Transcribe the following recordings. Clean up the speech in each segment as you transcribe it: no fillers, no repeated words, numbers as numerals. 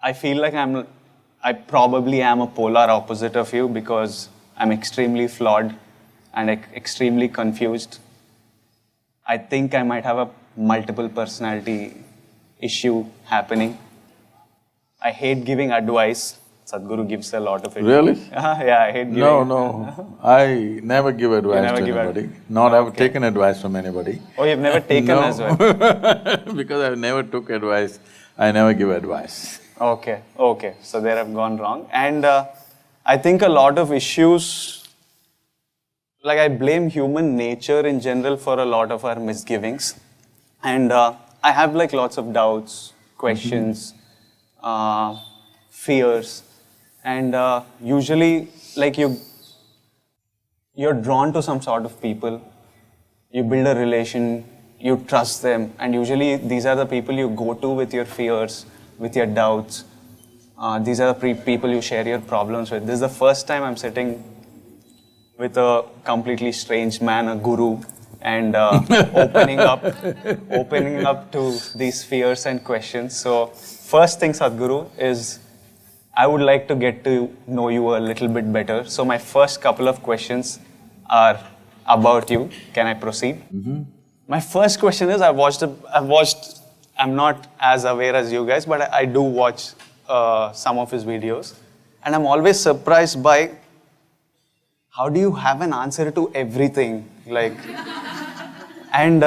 I feel like I probably am a polar opposite of you because I'm extremely flawed and extremely confused. I think I might have a multiple personality issue happening. I hate giving advice. Sadhguru gives a lot of it. Really? Yeah, I hate giving. No. I never give advice to anybody. Not ever taken advice from anybody. Oh, you've never taken No. as well? Because I never took advice, I never give advice. Okay. So there I've gone wrong. And I think a lot of issues, like I blame human nature in general for a lot of our misgivings. And I have like lots of doubts, questions, fears. And usually like you're drawn to some sort of people, you build a relation, you trust them, and usually these are the people you go to with your fears, with your doubts. These are the people you share your problems with. This is the first time I'm sitting with a completely strange man, a guru, and opening up to these fears and questions. So first thing, Sadhguru, is I would like to get to know you a little bit better. So my first couple of questions are about you. Can I proceed? Mm-hmm. My first question is, I'm not as aware as you guys, but I do watch some of his videos. And I'm always surprised by how do you have an answer to everything? Like, and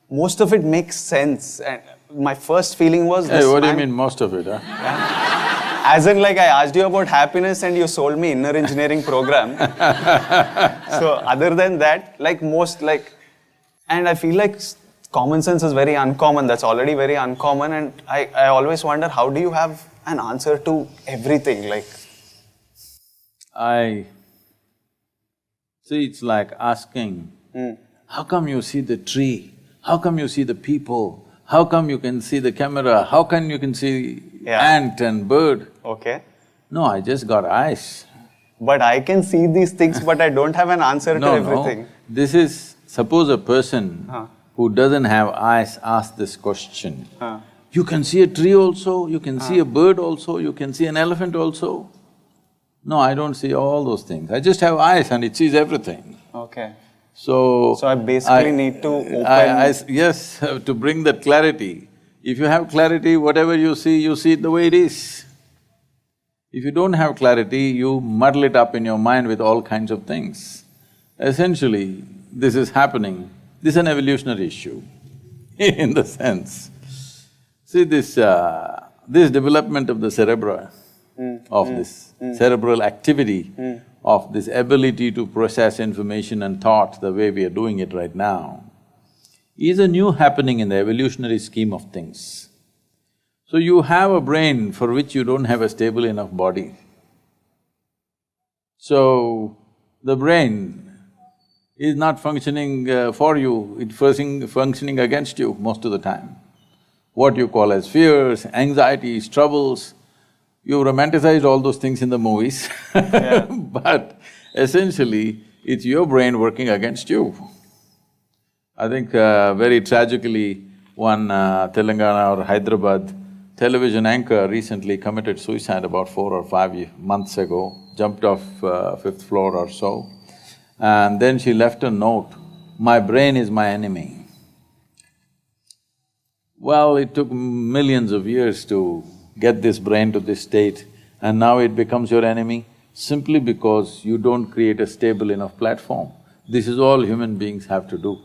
most of it makes sense. And my first feling was Hey, what do you mean most of it, huh? As in, like, I asked you about happiness and you sold me inner engineering program. So other than that, like and I feel like common sense is very uncommon. That's already very uncommon. And I always wonder, how do you have an answer to everything? Like, See, it's like asking, how come you see the tree? How come you see the people? How come you can see the camera? How come you can see ant and bird? Okay. No, I just got eyes. But I can see these things, but I don't have an answer to everything. No. This is… suppose a person who doesn't have eyes asks this question. You can see a tree also, you can see a bird also, you can see an elephant also. No, I don't see all those things. I just have eyes and it sees everything. Okay. So I basically need to open… Yes, to bring that clarity. If you have clarity, whatever you see it the way it is. If you don't have clarity, you muddle it up in your mind with all kinds of things. Essentially, this is happening. This is an evolutionary issue in the sense. See, this development of the cerebra, of this cerebral activity, of this ability to process information and thought the way we are doing it right now, is a new happening in the evolutionary scheme of things. So you have a brain for which you don't have a stable enough body. So the brain is not functioning for you, it's functioning against you most of the time. What you call as fears, anxieties, troubles, you romanticized all those things in the movies but essentially, it's your brain working against you. I think very tragically, one Telangana or Hyderabad television anchor recently committed suicide about 4 or 5 months ago, jumped off 5th floor or so. And then she left a note, "My brain is my enemy." Well, it took millions of years to get this brain to this state, and now it becomes your enemy simply because you don't create a stable enough platform. This is all human beings have to do.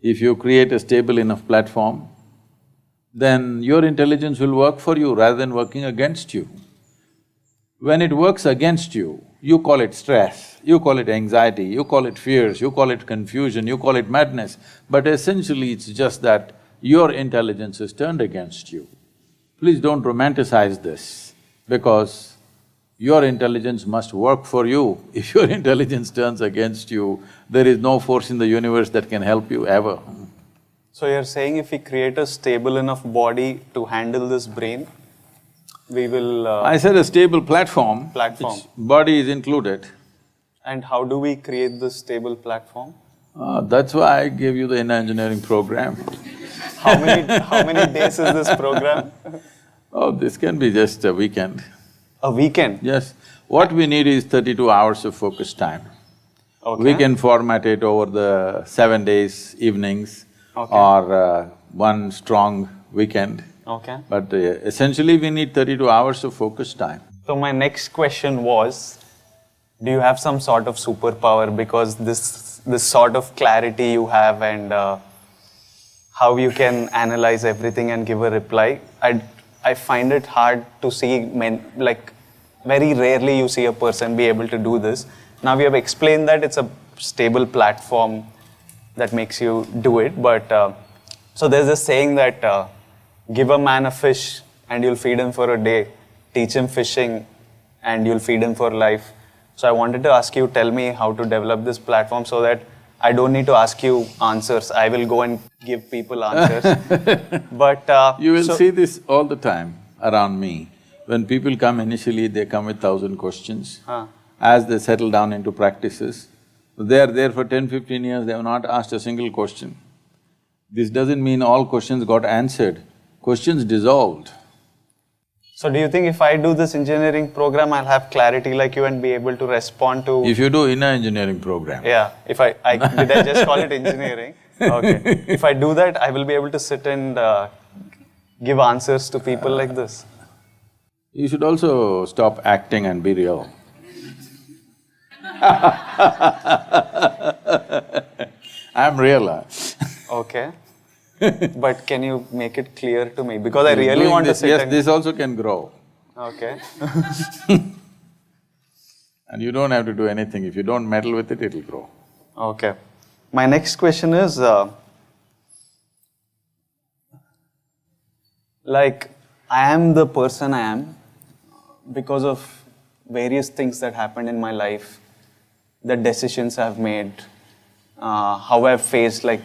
If you create a stable enough platform, then your intelligence will work for you rather than working against you. When it works against you, you call it stress, you call it anxiety, you call it fears, you call it confusion, you call it madness, but essentially it's just that your intelligence is turned against you. Please don't romanticize this, because your intelligence must work for you. If your intelligence turns against you, there is no force in the universe that can help you ever. So you're saying if we create a stable enough body to handle this brain, we will… I said a stable platform. Which body is included. And how do we create this stable platform? That's why I gave you the inner engineering program. How many days is this program? Oh, this can be just a weekend. A weekend? Yes. What we need is 32 hours of focus time. Okay. We can format it over the 7 days, evenings, Okay. or one strong weekend. Okay. But essentially, we need 32 hours of focus time. So my next question was, do you have some sort of superpower? Because this sort of clarity you have and how you can analyze everything and give a reply, I find it hard to see like very rarely you see a person be able to do this. Now we have explained that it's a stable platform that makes you do it, but so there's this saying that give a man a fish and you'll feed him for a day, teach him fishing and you'll feed him for life. So I wanted to ask you, tell me how to develop this platform so that I don't need to ask you answers. I will go and give people answers. But You will see this all the time around me. When people come initially, they come with 1,000 questions. As they settle down into practices, they are there for 10-15 years, they have not asked a single question. This doesn't mean all questions got answered, questions dissolved. So do you think if I do this engineering program, I'll have clarity like you and be able to respond to… If you do inner engineering program. Yeah, if I did I just call it engineering? Okay. If I do that, I will be able to sit and give answers to people like this. You should also stop acting and be real. I'm real. Okay. But can you make it clear to me? Because I really want to sit yes, and… this also can grow. Okay. And you don't have to do anything. If you don't meddle with it, it'll grow. Okay. My next question is, like, I am the person I am because of various things that happened in my life, the decisions I've made, how I've faced, like,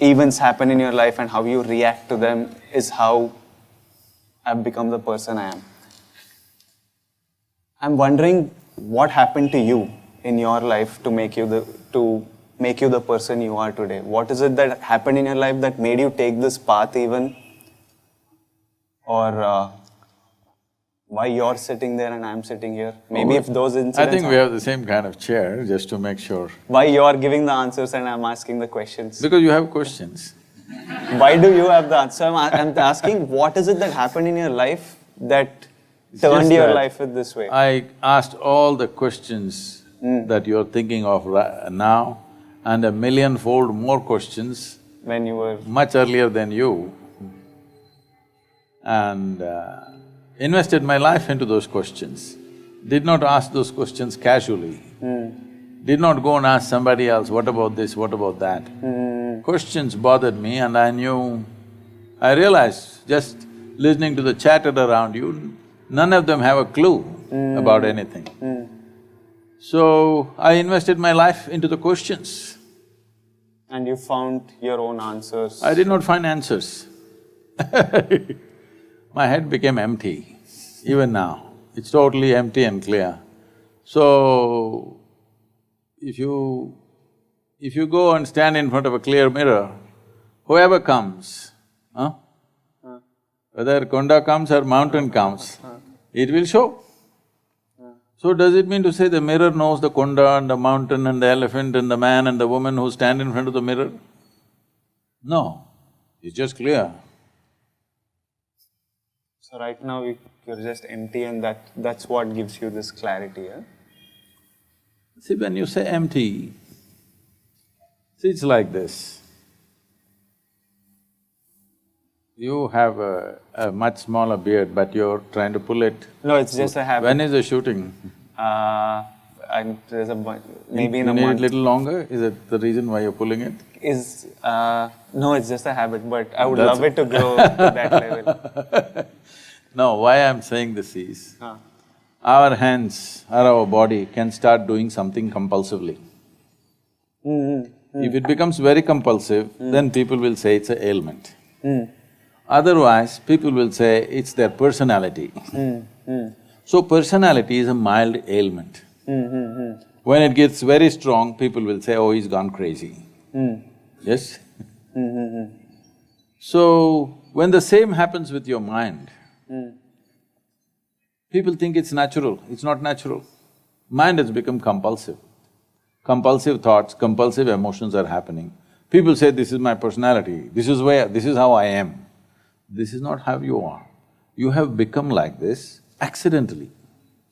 events happen in your life and how you react to them is how I've become the person I am. I'm wondering what happened to you in your life to make you the person you are today. What is it that happened in your life that made you take this path even? Or why you're sitting there and I'm sitting here? Maybe if those incidents… I think we have the same kind of chair, just to make sure. Why you're giving the answers and I'm asking the questions? Because you have questions. Why do you have the answer? I'm asking, what is it that happened in your life that turned your life in this way? I asked all the questions that you're thinking of now, and a millionfold more questions When you were… much earlier than you, and invested my life into those questions. Did not ask those questions casually. Did not go and ask somebody else, what about this, what about that? Questions bothered me, and I realized, just listening to the chatter around you, none of them have a clue about anything. So, I invested my life into the questions. And you found your own answers. I did not find answers. My head became empty, even now. It's totally empty and clear. So, if you go and stand in front of a clear mirror, whoever comes, whether Konda comes or mountain comes, it will show. So does it mean to say the mirror knows the Konda and the mountain and the elephant and the man and the woman who stand in front of the mirror? No, it's just clear. So right now you're just empty and that's what gives you this clarity, huh? See, when you say empty, see, it's like this. You have a much smaller beard, but you're trying to pull it. No, it's just a habit. When is the shooting? There's maybe in you a need month. it little longer? Is it the reason why you're pulling it? No, it's just a habit, but I would love it to grow to that level. No, why I'm saying this is, our hands or our body can start doing something compulsively. If it becomes very compulsive, then people will say it's an ailment. Otherwise, people will say it's their personality. So personality is a mild ailment. When it gets very strong, people will say, oh, he's gone crazy. Yes? So, when the same happens with your mind, People think it's natural, it's not natural. Mind has become compulsive. Compulsive thoughts, compulsive emotions are happening. People say, this is my personality, this is how I am. This is not how you are. You have become like this accidentally.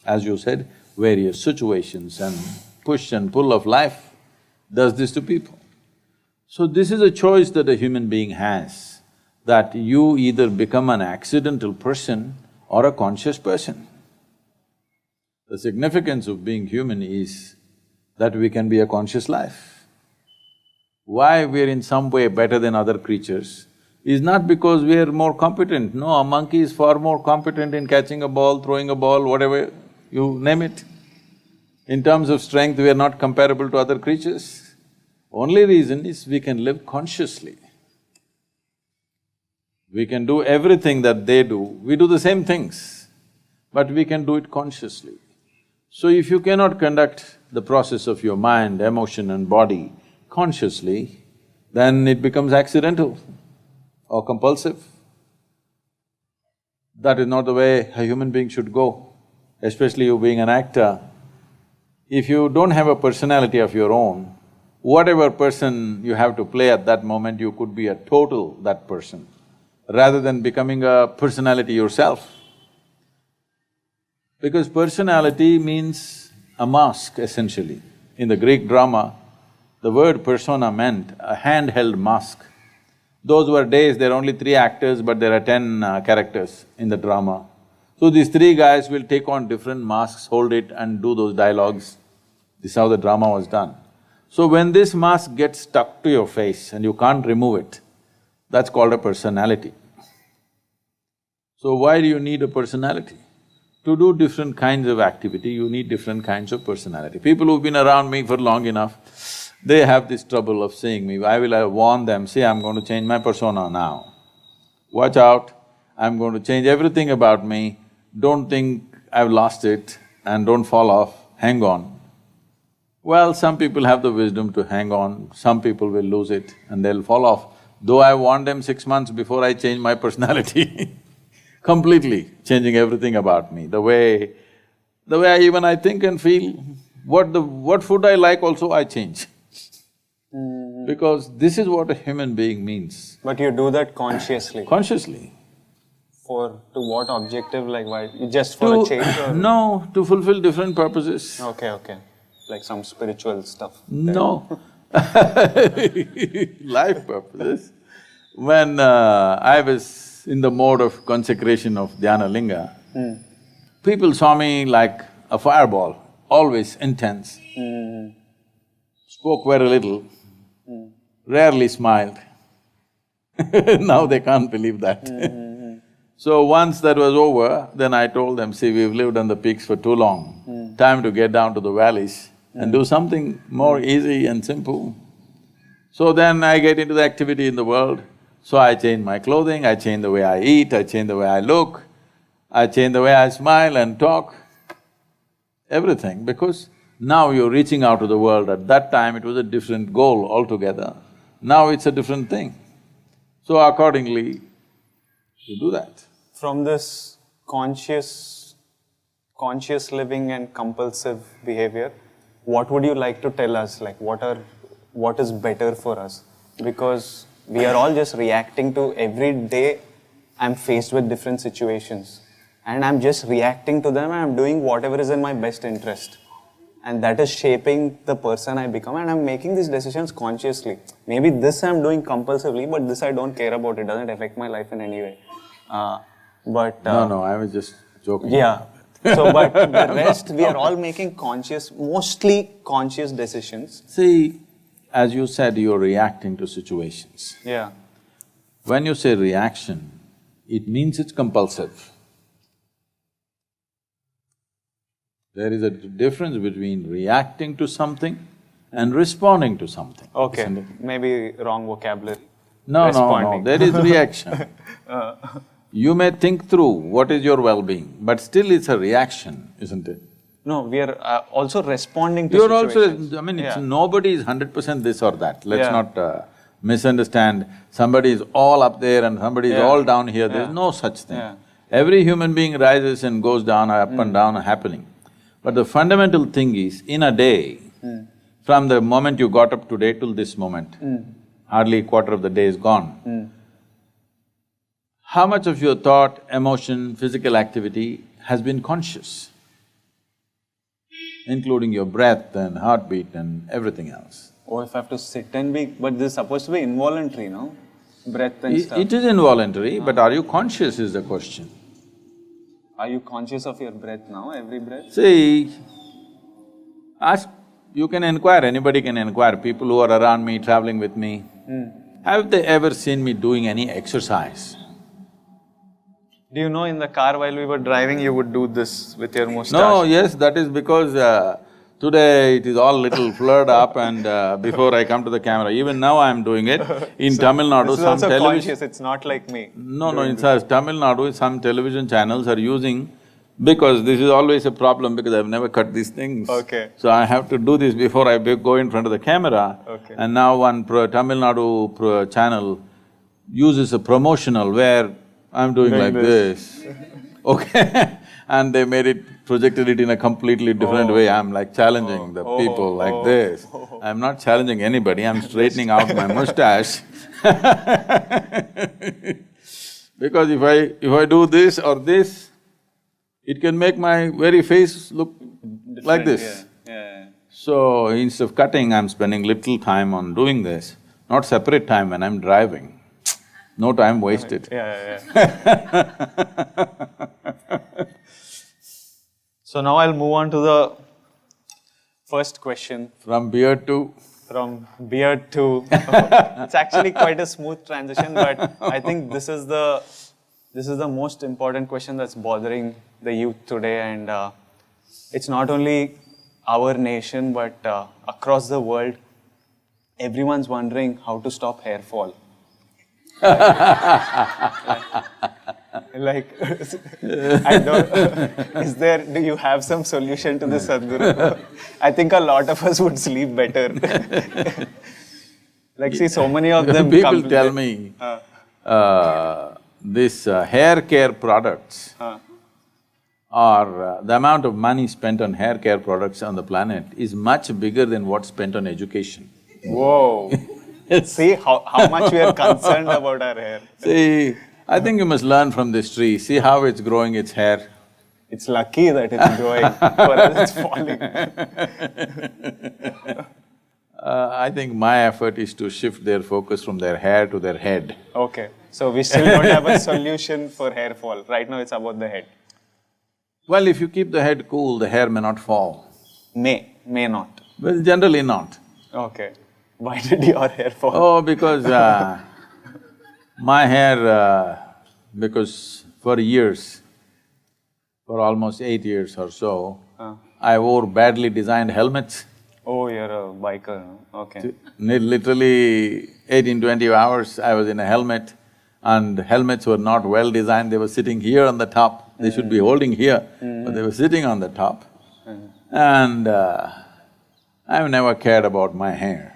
As you said, various situations and push and pull of life does this to people. So this is a choice that a human being has, that you either become an accidental person or a conscious person. The significance of being human is that we can be a conscious life. Why we're in some way better than other creatures is not because we're more competent. No, a monkey is far more competent in catching a ball, throwing a ball, whatever, you name it. In terms of strength, we are not comparable to other creatures. Only reason is we can live consciously. We can do everything that they do, we do the same things, but we can do it consciously. So if you cannot conduct the process of your mind, emotion and body consciously, then it becomes accidental or compulsive. That is not the way a human being should go, especially you being an actor. If you don't have a personality of your own, whatever person you have to play at that moment, you could be a total that person, rather than becoming a personality yourself. Because personality means a mask, essentially. In the Greek drama, the word persona meant a handheld mask. Those were days, there are only 3 actors, but there are 10 characters in the drama. So these 3 guys will take on different masks, hold it and do those dialogues. This is how the drama was done. So when this mask gets stuck to your face and you can't remove it, that's called a personality. So why do you need a personality? To do different kinds of activity, you need different kinds of personality. People who've been around me for long enough, they have this trouble of seeing me. I will warn them, see, I'm going to change my persona now. Watch out, I'm going to change everything about me, don't think I've lost it and don't fall off, hang on. Well, some people have the wisdom to hang on, some people will lose it and they'll fall off. Though I warned them 6 months before I changed my personality completely changing everything about me, the way I think and feel, what food I like also I change. Because this is what a human being means. But you do that consciously? Consciously. To what objective, like why? Just for a change or? No, to fulfill different purposes. Okay. Like some spiritual stuff? No. Life purposes. When I was in the mode of consecration of Dhyana Linga, people saw me like a fireball, always intense. Spoke very little, rarely smiled. Now they can't believe that. So once that was over, then I told them, see, we've lived on the peaks for too long, time to get down to the valleys and do something more easy and simple. So then I get into the activity in the world. So I change my clothing, I change the way I eat, I change the way I look, I change the way I smile and talk, everything, because now you're reaching out to the world. At that time, it was a different goal altogether. Now it's a different thing. So accordingly, you do that. From this conscious living and compulsive behavior, what would you like to tell us? Like what is better for us? Because we are all just reacting to every day. I'm faced with different situations and I'm just reacting to them and I'm doing whatever is in my best interest. And that is shaping the person I become, and I'm making these decisions consciously. Maybe this I'm doing compulsively, but this I don't care about, it doesn't affect my life in any way. No, I was just joking. Yeah. So, but the rest, we are all making mostly conscious decisions. See, as you said, you're reacting to situations. Yeah. When you say reaction, it means it's compulsive. There is a difference between reacting to something and responding to something. Okay, maybe wrong vocabulary. No, there is reaction. You may think through what is your well-being, but still it's a reaction, isn't it? No, we are also responding to You're situations. also… nobody is 100% this or that. Let's not misunderstand. Somebody is all up there and somebody is all down here. There's no such thing. Every human being rises and goes down, up and down happening. But the fundamental thing is, in a day, from the moment you got up today till this moment, hardly a quarter of the day is gone. How much of your thought, emotion, physical activity has been conscious? Including your breath and heartbeat and everything else. Oh, if I have to sit and be… but this is supposed to be involuntary, no? Breath and stuff. It is involuntary, but are you conscious is the question. Are you conscious of your breath now, every breath? See, ask… you can inquire, anybody can inquire, people who are around me, traveling with me. Have they ever seen me doing any exercise? Do you know in the car while we were driving, you would do this with your mustache? No, yes, that is because today it is all little flared up and before I come to the camera, even now I am doing it. In Tamil Nadu, This is some also television… conscious, it's not like me. No, in Tamil Nadu, some television channels are using… because this is always a problem because I've never cut these things. Okay. So I have to do this before I go in front of the camera. Okay. And now one Tamil Nadu channel uses a promotional where I'm doing like this. Okay. And they made it, projected it in a completely different way. I'm like challenging the people like this. I'm not challenging anybody, I'm straightening out my mustache. Because if I do this or this, it can make my very face look Different, like this. Yeah. So instead of cutting, I'm spending little time on doing this, not separate time when I'm driving. No time wasted. Yeah. So now I'll move on to the first question. From beard to… From beard to… it's actually quite a smooth transition, but I think this is the most important question that's bothering the youth today, and it's not only our nation but across the world. Everyone's wondering how to stop hair fall. Like, I don't… do you have some solution to this, Sadhguru? I think a lot of us would sleep better. Like, see, so many of them… People tell me, this hair care products or the amount of money spent on hair care products on the planet is much bigger than what's spent on education. Whoa! See how much we are concerned about our hair. See, I think you must learn from this tree, see how it's growing its hair. It's lucky that it's growing, for us it's falling. I think my effort is to shift their focus from their hair to their head. Okay, so we still don't have a solution for hair fall. Right now it's about the head. Well, if you keep the head cool, the hair may not fall. May not. Well, generally not. Okay. Why did your hair fall? Oh, because my hair… because for years, for almost 8 years or so, I wore badly designed helmets. Oh, you're a biker, no? Okay. Literally 18-20 hours I was in a helmet, and helmets were not well designed, they were sitting here on the top. They should be holding here, but they were sitting on the top. And I've never cared about my hair.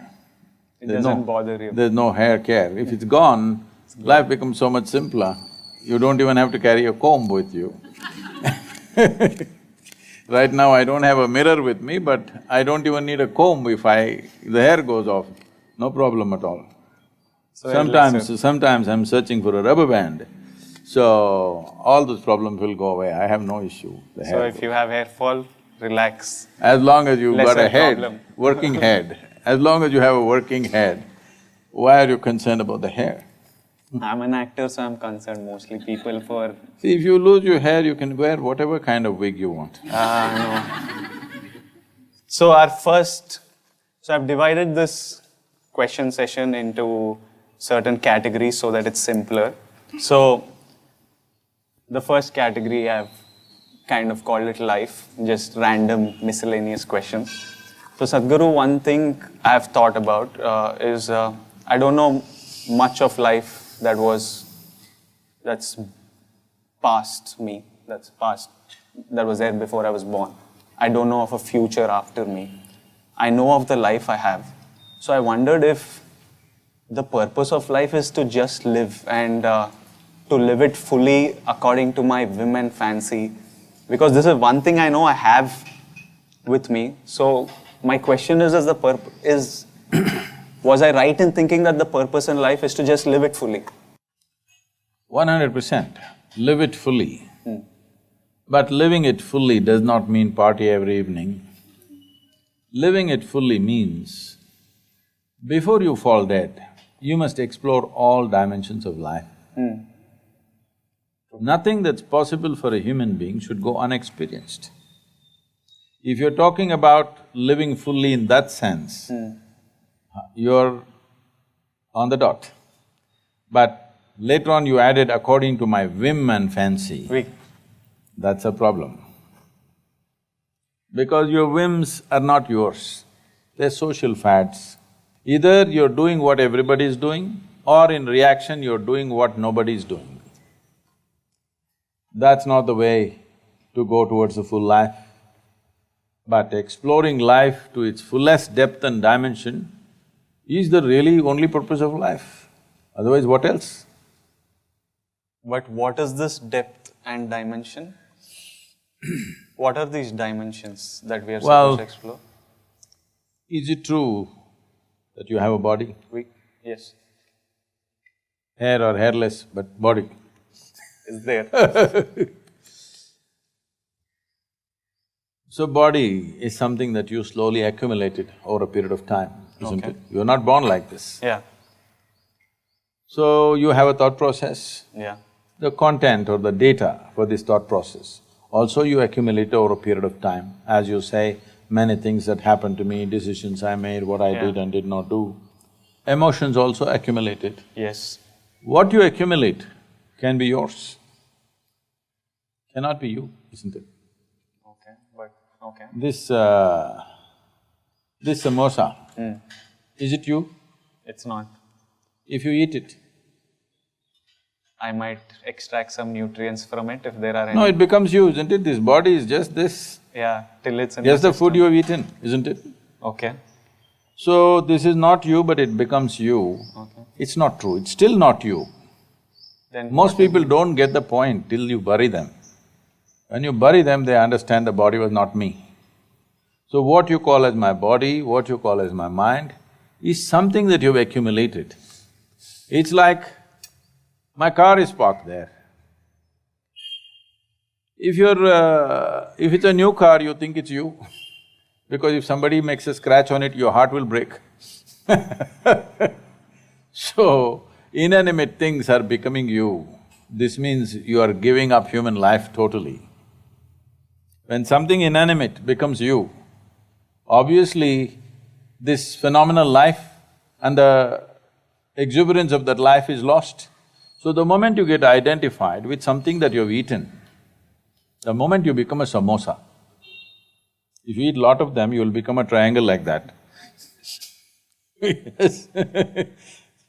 It doesn't bother you. There's no hair care. If it's gone, life becomes so much simpler. You don't even have to carry a comb with you. Right now I don't have a mirror with me, but I don't even need a comb if the hair goes off, no problem at all. So Sometimes I'm searching for a rubber band, so all those problems will go away, I have no issue. So if you have hair fall, relax. As long as you've got a Lesser head, problem. working head, as long as you have a working head, why are you concerned about the hair? I'm an actor, so I'm concerned mostly people for… See, if you lose your hair, you can wear whatever kind of wig you want. No. So I've divided this question session into certain categories so that it's simpler. So, the first category I've kind of called it life, just random miscellaneous questions. So Sadhguru, one thing I've thought about is I don't know much of life that's past me, that was there before I was born. I don't know of a future after me. I know of the life I have. So I wondered if the purpose of life is to just live and to live it fully according to my whim and fancy? Because this is one thing I know I have with me. So my question is, was I right in thinking that the purpose in life is to just live it fully? 100%. Live it fully. But living it fully does not mean party every evening. Living it fully means, before you fall dead, you must explore all dimensions of life. Nothing that's possible for a human being should go unexperienced. If you're talking about living fully in that sense, you're on the dot. But later on you added according to my whim and fancy. Oui. That's a problem. Because your whims are not yours, they're social fads. Either you're doing what everybody's doing, or in reaction you're doing what nobody's doing. That's not the way to go towards a full life. But exploring life to its fullest depth and dimension is the really only purpose of life. Otherwise, what else? But what is this depth and dimension? What are these dimensions that we are supposed to explore? Is it true that you have a body? Oui. Yes. Hair or hairless, but body. Is there. So body is something that you slowly accumulated over a period of time, isn't Okay. it? You're not born like this. Yeah. So you have a thought process, Yeah. the content or the data for this thought process also you accumulate over a period of time. As you say, many things that happened to me, decisions I made, what I did and did not do. Emotions also accumulated. Yes. What you accumulate can be yours, cannot be you, isn't it? Okay, but… okay. This samosa, is it you? It's not. If you eat it, I might extract some nutrients from it if there are any. no, it becomes you, isn't it? This body is just this. Yeah, till it's in Just the the food you have eaten, isn't it? Okay. So, this is not you, but it becomes you. Okay. It's not true, it's still not you. Then Most people don't get the point till you bury them. When you bury them, they understand the body was not me. So what you call as my body, what you call as my mind, is something that you've accumulated. It's like, my car is parked there. If it's a new car, you think it's you, because if somebody makes a scratch on it, your heart will break. So, inanimate things are becoming you. This means you are giving up human life totally. When something inanimate becomes you, obviously this phenomenal life and the exuberance of that life is lost. So the moment you get identified with something that you've eaten, the moment you become a samosa, if you eat lot of them, you will become a triangle like that. Yes.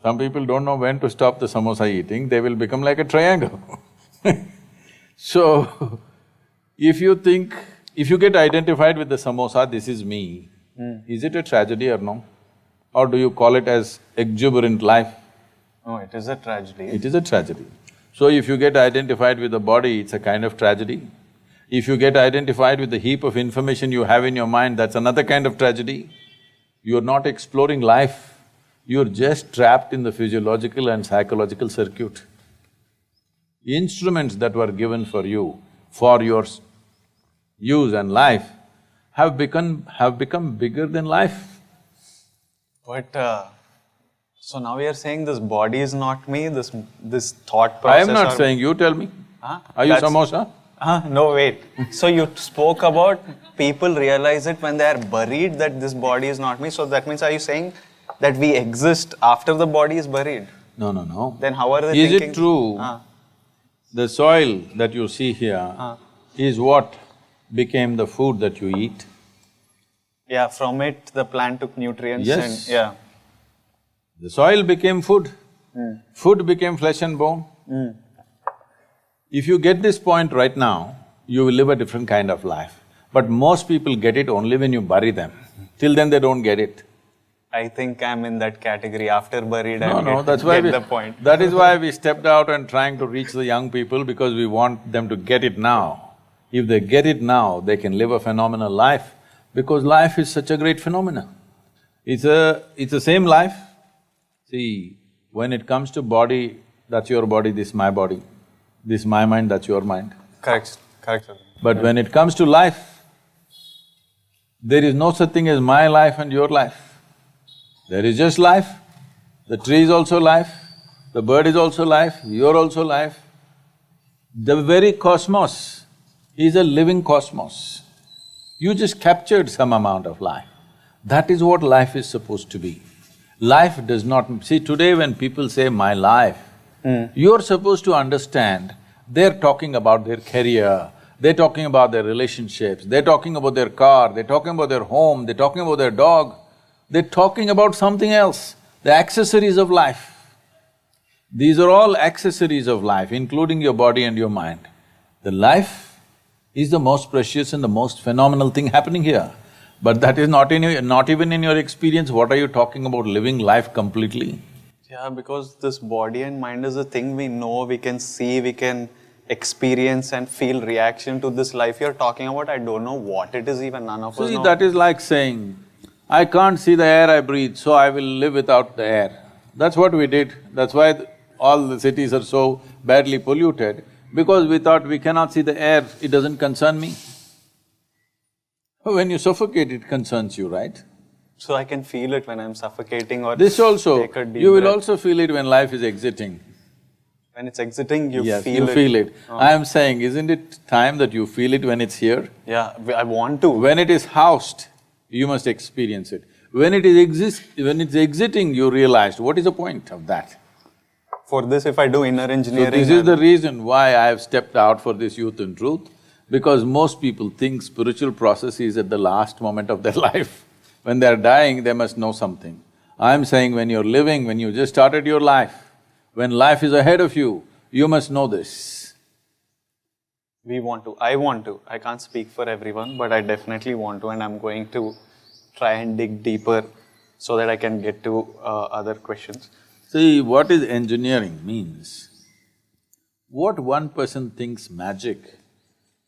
Some people don't know when to stop the samosa eating, they will become like a triangle. So, if you get identified with the samosa, this is me, is it a tragedy or no? Or do you call it as exuberant life? No, it is a tragedy. It is a tragedy. So if you get identified with the body, it's a kind of tragedy. If you get identified with the heap of information you have in your mind, that's another kind of tragedy. You're not exploring life, you're just trapped in the physiological and psychological circuit. Instruments that were given for you, for your use and life, have become bigger than life. But so now we are saying this body is not me, this thought I process… am not saying, you tell me. Huh? Are you That's… samosa? No, wait. So you spoke about people realize it when they are buried that this body is not me, so that means are you saying that we exist after the body is buried? No, no, no. Then how are they Is thinking… it true the soil that you see here is what became the food that you eat? Yeah, from it the plant took nutrients Yes. and… yeah. The soil became food, food became flesh and bone. If you get this point right now, you will live a different kind of life. But most people get it only when you bury them. Till then they don't get it. I think I'm in that category. After buried, I No, get, that's why get the point. that is why we stepped out and trying to reach the young people, because we want them to get it now. If they get it now, they can live a phenomenal life, because life is such a great phenomenon. It's the same life. See, when it comes to body, that's your body, this my body. This my mind, that's your mind. Correct, correct, sir. But when it comes to life, there is no such thing as my life and your life. There is just life. The tree is also life, the bird is also life, you're also life. The very cosmos is a living cosmos. You just captured some amount of life. That is what life is supposed to be. Life does not… See, today when people say, my life, you're supposed to understand, they're talking about their career, they're talking about their relationships, they're talking about their car, they're talking about their home, they're talking about their dog, they're talking about something else, the accessories of life. These are all accessories of life, including your body and your mind. The life is the most precious and the most phenomenal thing happening here. But that is not even in your experience. What are you talking about living life completely? Yeah, because this body and mind is a thing we know, we can see, we can experience and feel reaction to this life you're talking about. I don't know what it is even, none of us know. See, that is like saying, I can't see the air I breathe, so I will live without the air. That's what we did. That's why all the cities are so badly polluted, because we thought we cannot see the air, it doesn't concern me. When you suffocate, it concerns you, right? So I can feel it when I'm suffocating or This also, take a deep you will breath. also feel it when life is exiting. When it's exiting, you Yes, feel you it. feel it. I am saying, isn't it time that you feel it when it's here? Yeah, I want to. When it is housed, you must experience it. When it's exiting, you realized, what is the point of that? For this, if I do inner So engineering… this is the reason why I have stepped out for this Youth and Truth, because most people think spiritual process is at the last moment of their life. When they're dying, they must know something. I'm saying when you're living, when you just started your life, when life is ahead of you, you must know this. We want to, I want to. I can't speak for everyone, but I definitely want to, and I'm going to try and dig deeper so that I can get to other questions. See, what is engineering means, what one person thinks magic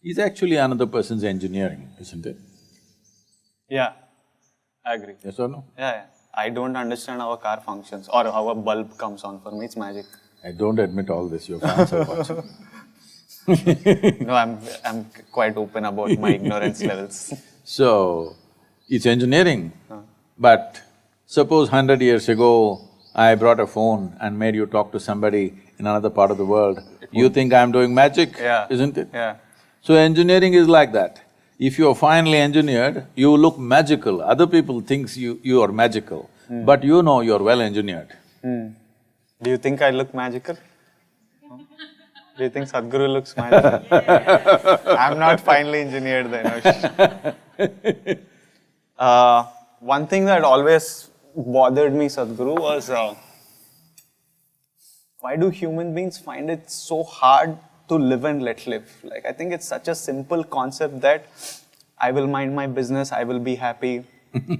is actually another person's engineering, isn't it? Yeah, I agree. Yes or no? Yeah. I don't understand how a car functions or how a bulb comes on. For me, it's magic. I don't admit all this, your fans are watching. No, I'm quite open about my ignorance levels. So, it's engineering, but suppose 100 years ago, I brought a phone and made you talk to somebody in another part of the world, you think I'm doing magic, isn't it? Yeah. So engineering is like that. If you're finely engineered, you look magical. Other people thinks you are magical, but you know you're well engineered. Do you think I look magical? Do you think Sadhguru looks magical? I'm not finely engineered then. One thing that always bothered me, Sadhguru, was why do human beings find it so hard to live and let live? Like, I think it's such a simple concept that I will mind my business, I will be happy,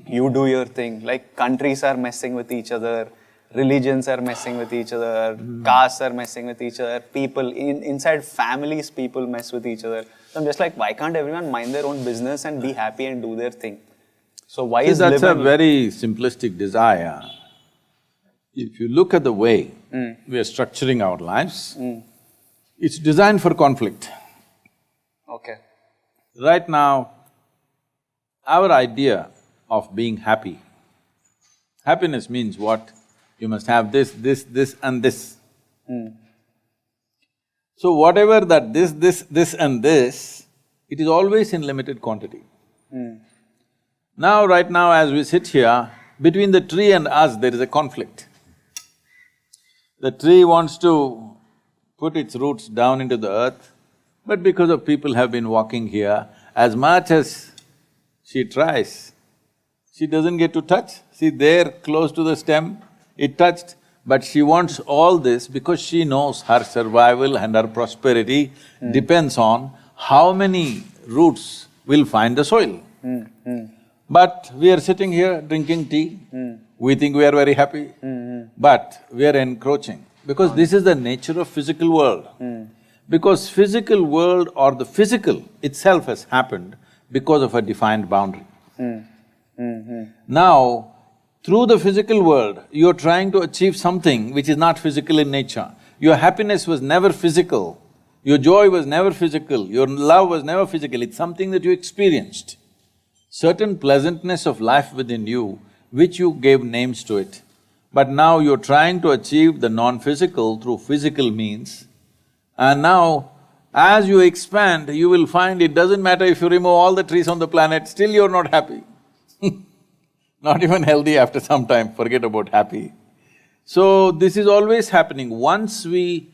you do your thing. Like, countries are messing with each other, religions are messing with each other, castes are messing with each other, people, inside families, people mess with each other. So I'm just like, why can't everyone mind their own business and be happy and do their thing? So why is that's living… a very simplistic desire. If you look at the way we are structuring our lives, it's designed for conflict. Okay. Right now, our idea of being happy, happiness means what? You must have this, this and this. So whatever that this and this, it is always in limited quantity. Now, right now as we sit here, between the tree and us there is a conflict. The tree wants to put its roots down into the earth, but because of people have been walking here, as much as she tries, she doesn't get to touch. See, there, close to the stem, it touched, but she wants all this because she knows her survival and her prosperity depends on how many roots will find the soil. But we are sitting here drinking tea, We think we are very happy, but we are encroaching, because this is the nature of physical world. Because physical world or the physical itself has happened because of a defined boundary. Now, through the physical world, you're trying to achieve something which is not physical in nature. Your happiness was never physical, your joy was never physical, your love was never physical, it's something that you experienced. Certain pleasantness of life within you, which you gave names to it. But now you're trying to achieve the non-physical through physical means, and now as you expand, you will find it doesn't matter if you remove all the trees on the planet, still you're not happy. Not even healthy after some time, forget about happy. So this is always happening. Once we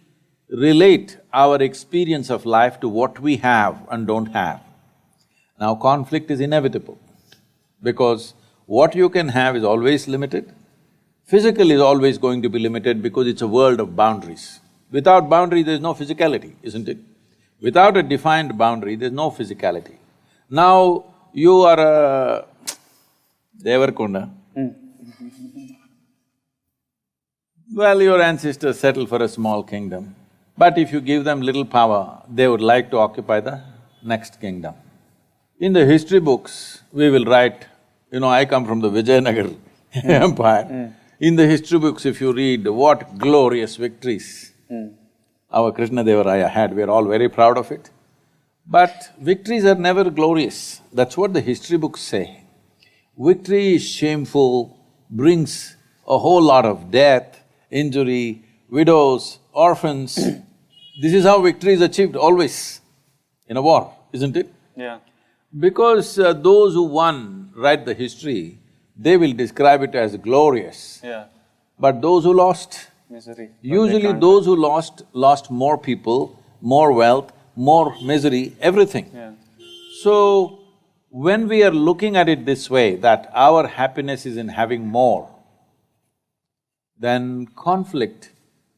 relate our experience of life to what we have and don't have, now conflict is inevitable, because what you can have is always limited. Physical is always going to be limited because it's a world of boundaries. Without boundary, there's no physicality, isn't it? Without a defined boundary, there's no physicality. Now, you are a Deverakonda. Well, your ancestors settled for a small kingdom, but if you give them little power, they would like to occupy the next kingdom. In the history books, we will write, I come from the Vijayanagar empire. In the history books, if you read what glorious victories our Krishna Devaraya had, we are all very proud of it. But victories are never glorious, that's what the history books say. Victory is shameful, brings a whole lot of death, injury, widows, orphans. This is how victory is achieved always in a war, isn't it? Yeah. Because those who won write the history, they will describe it as glorious. Yeah. But those who lost, Misery. usually those who lost more people, more wealth, more misery, everything. Yeah. So, when we are looking at it this way, that our happiness is in having more, then conflict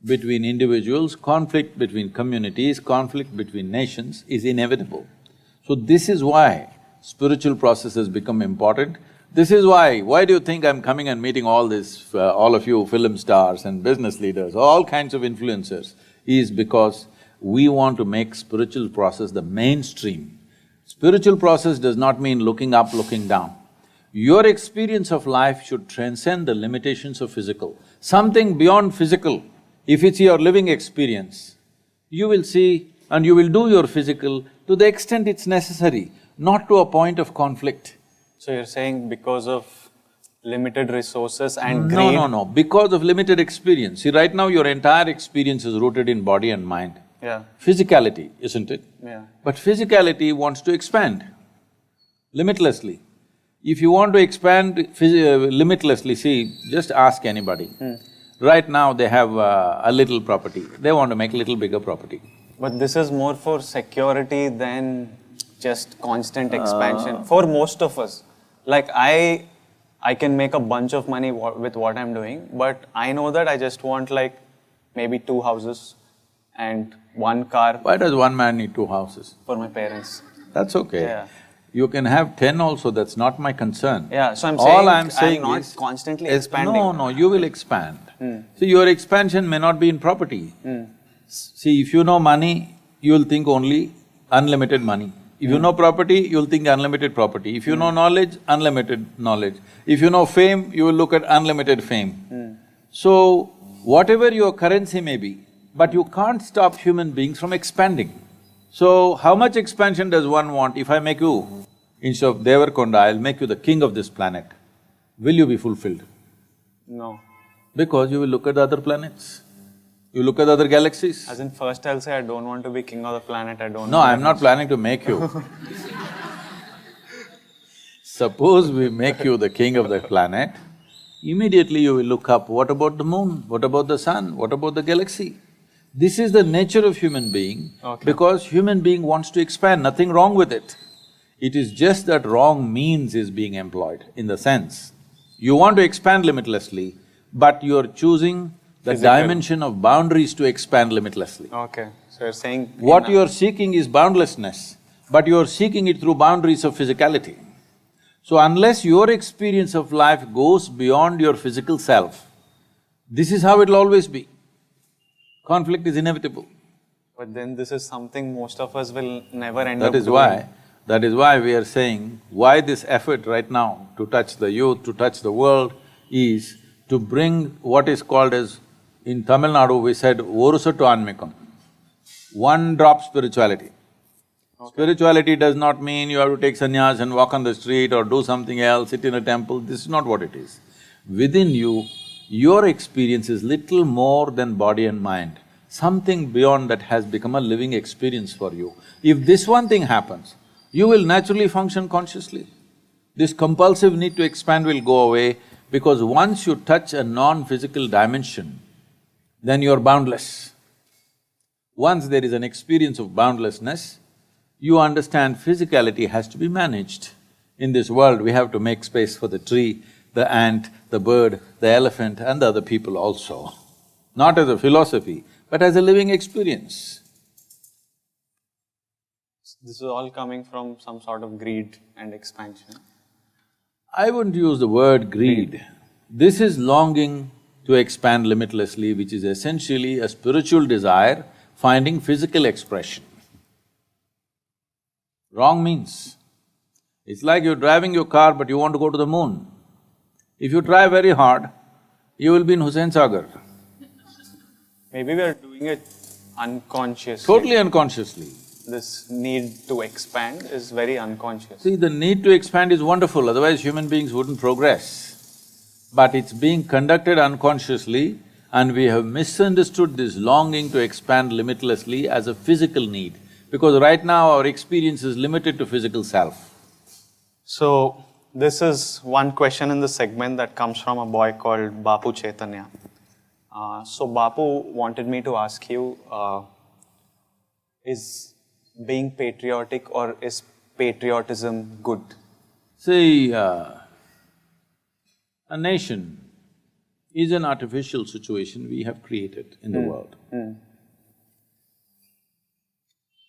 between individuals, conflict between communities, conflict between nations is inevitable. So this is why spiritual processes become important. This is why do you think I'm coming and meeting all of you film stars and business leaders, all kinds of influencers, is because we want to make spiritual process the mainstream. Spiritual process does not mean looking up, looking down. Your experience of life should transcend the limitations of physical. Something beyond physical, if it's your living experience, you will see and you will do your physical to the extent it's necessary, not to a point of conflict. So you're saying because of limited resources and greed… No, because of limited experience. See, right now your entire experience is rooted in body and mind. Yeah. Physicality, isn't it? Yeah. But physicality wants to expand limitlessly. If you want to expand limitlessly, see, just ask anybody. Right now they have a little property, they want to make a little bigger property. But this is more for security than just constant expansion for most of us. Like I can make a bunch of money with what I'm doing, but I know that I just want like maybe 2 houses and 1 car. Why does one man need 2 houses? For my parents. That's okay. Yeah. You can have 10 also, that's not my concern. Yeah, so All I'm saying not is, constantly expanding. No, you will expand. See, your expansion may not be in property. See, if you know money, you will think only unlimited money. If you know property, you'll think unlimited property. If you know knowledge, unlimited knowledge. If you know fame, you will look at unlimited fame. So, whatever your currency may be, but you can't stop human beings from expanding. So, how much expansion does one want? If I make you, instead of Deverakonda, I'll make you the king of this planet, will you be fulfilled? No. Because you will look at the other planets, you look at the other galaxies. As in first I'll say I don't want to be king of the planet, I don't… No, I'm not planning to make you. Suppose we make you the king of the planet, immediately you will look up, what about the moon? What about the sun? What about the galaxy? This is the nature of human being, because human being wants to expand, nothing wrong with it. It is just that wrong means is being employed, in the sense, you want to expand limitlessly, but you're choosing the dimension of boundaries to expand limitlessly. Okay, so you're saying… What you're seeking is boundlessness, but you're seeking it through boundaries of physicality. So unless your experience of life goes beyond your physical self, this is how it'll always be. Conflict is inevitable. But then this is something most of us will never end up That is why we are saying, why this effort right now to touch the youth, to touch the world, is to bring what is called as, in Tamil Nadu we said, Orusattu Anmikam, one-drop spirituality. Okay. Spirituality does not mean you have to take sannyas and walk on the street or do something else, sit in a temple, this is not what it is. Within you, your experience is little more than body and mind. Something beyond that has become a living experience for you. If this one thing happens, you will naturally function consciously. This compulsive need to expand will go away, because once you touch a non-physical dimension, then you're boundless. Once there is an experience of boundlessness, you understand physicality has to be managed. In this world, we have to make space for the tree, the ant, the bird, the elephant and the other people also. Not as a philosophy, but as a living experience. This is all coming from some sort of greed and expansion. I wouldn't use the word greed. This is longing to expand limitlessly, which is essentially a spiritual desire finding physical expression. Wrong means, it's like you're driving your car but you want to go to the moon. If you try very hard, you will be in Hussain Sagar. Maybe we are doing it unconsciously. Totally unconsciously. This need to expand is very unconscious. See, the need to expand is wonderful, otherwise human beings wouldn't progress. But it's being conducted unconsciously, and we have misunderstood this longing to expand limitlessly as a physical need, because right now our experience is limited to physical self. So, this is one question in the segment that comes from a boy called Bapu Chaitanya. So Bapu wanted me to ask you, is being patriotic or is patriotism good? See, a nation is an artificial situation we have created in the world.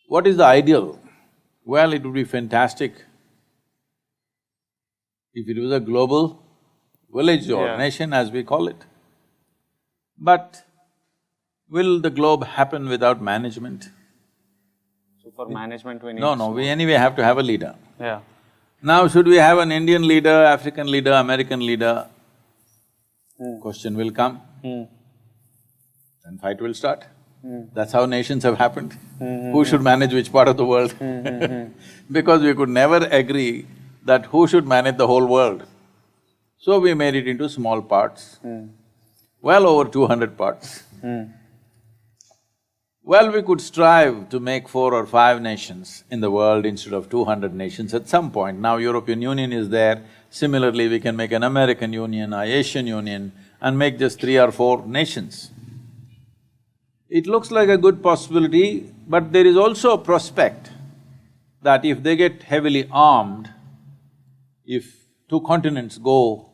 What is the ideal? Well, it would be fantastic if it was a global village or nation, as we call it. But will the globe happen without management? So for management we need… No, we anyway have to have a leader. Yeah. Now, should we have an Indian leader, African leader, American leader? Question will come. Then fight will start. That's how nations have happened. Who should manage which part of the world? Because we could never agree that who should manage the whole world. So we made it into small parts, well over 200 parts. Well, we could strive to make 4 or 5 nations in the world instead of 200 nations at some point. Now European Union is there, similarly we can make an American Union, an Asian Union and make just 3 or 4 nations. It looks like a good possibility, but there is also a prospect that if they get heavily armed, if 2 continents go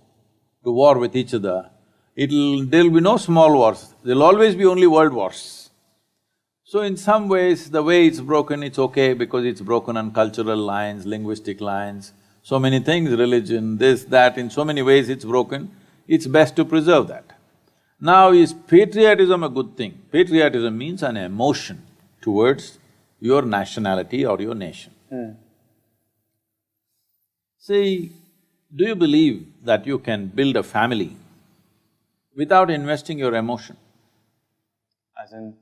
to war with each other, there'll be no small wars, there'll always be only world wars. So in some ways, the way it's broken, it's okay because it's broken on cultural lines, linguistic lines, so many things, religion, this, that, in so many ways it's broken, it's best to preserve that. Now, is patriotism a good thing? Patriotism means an emotion towards your nationality or your nation. See, do you believe that you can build a family without investing your emotion? As in,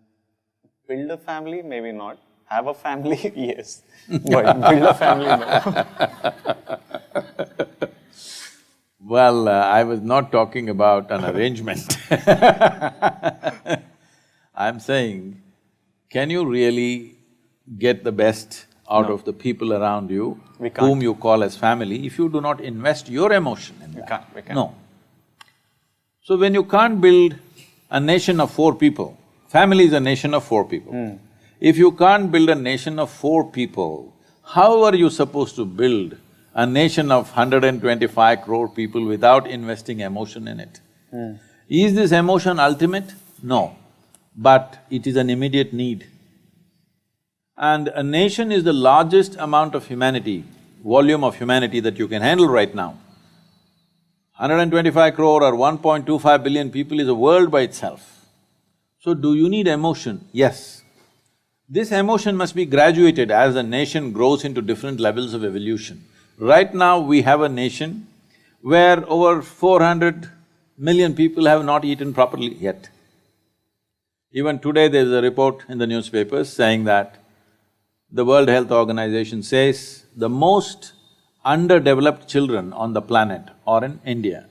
build a family, maybe not. Have a family, yes. But build a family, no. Well, I was not talking about an arrangement. I'm saying, can you really get the best out of the people around you, whom you call as family, if you do not invest your emotion in that? We can't. No. So when you can't build a nation of 4 people, family is a nation of 4 people. If you can't build a nation of 4 people, how are you supposed to build a nation of 125 crore people without investing emotion in it? Is this emotion ultimate? No, but it is an immediate need. And a nation is the largest amount of humanity volume of humanity that you can handle right now. 125 crore or 1.25 billion people is a world by itself. So do you need emotion? Yes. This emotion must be graduated as a nation grows into different levels of evolution. Right now, we have a nation where over 400 million people have not eaten properly yet. Even today there is a report in the newspapers saying that the World Health Organization says the most underdeveloped children on the planet are in India.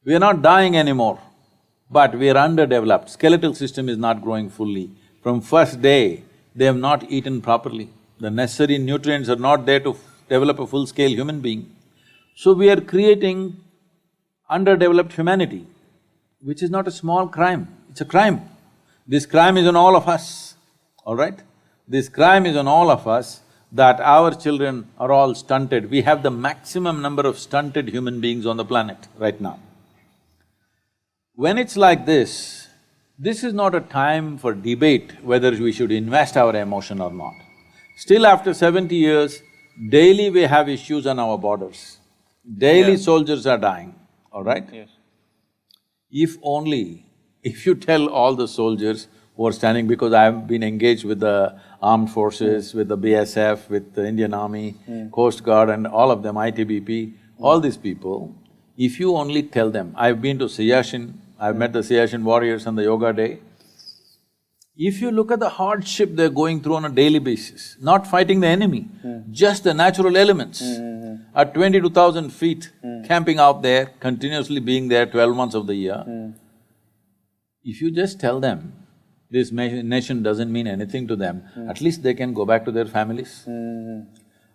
We are not dying anymore, but we are underdeveloped. Skeletal system is not growing fully. From first day, they have not eaten properly. The necessary nutrients are not there to develop a full-scale human being. So we are creating underdeveloped humanity, which is not a small crime, it's a crime. This crime is on all of us, all right? This crime is on all of us that our children are all stunted. We have the maximum number of stunted human beings on the planet right now. When it's like this is not a time for debate whether we should invest our emotion or not. Still after 70 years, daily we have issues on our borders. Daily soldiers are dying, all right? Yes. If only, if you tell all the soldiers who are standing, because I've been engaged with the armed forces, with the BSF, with the Indian Army, Coast Guard and all of them, ITBP, all these people, if you only tell them, I've been to Siachen, I've met the Siachen warriors on the yoga day. If you look at the hardship they're going through on a daily basis, not fighting the enemy, just the natural elements, at 22,000 feet, camping out there, continuously being there 12 months of the year, if you just tell them this nation doesn't mean anything to them, at least they can go back to their families.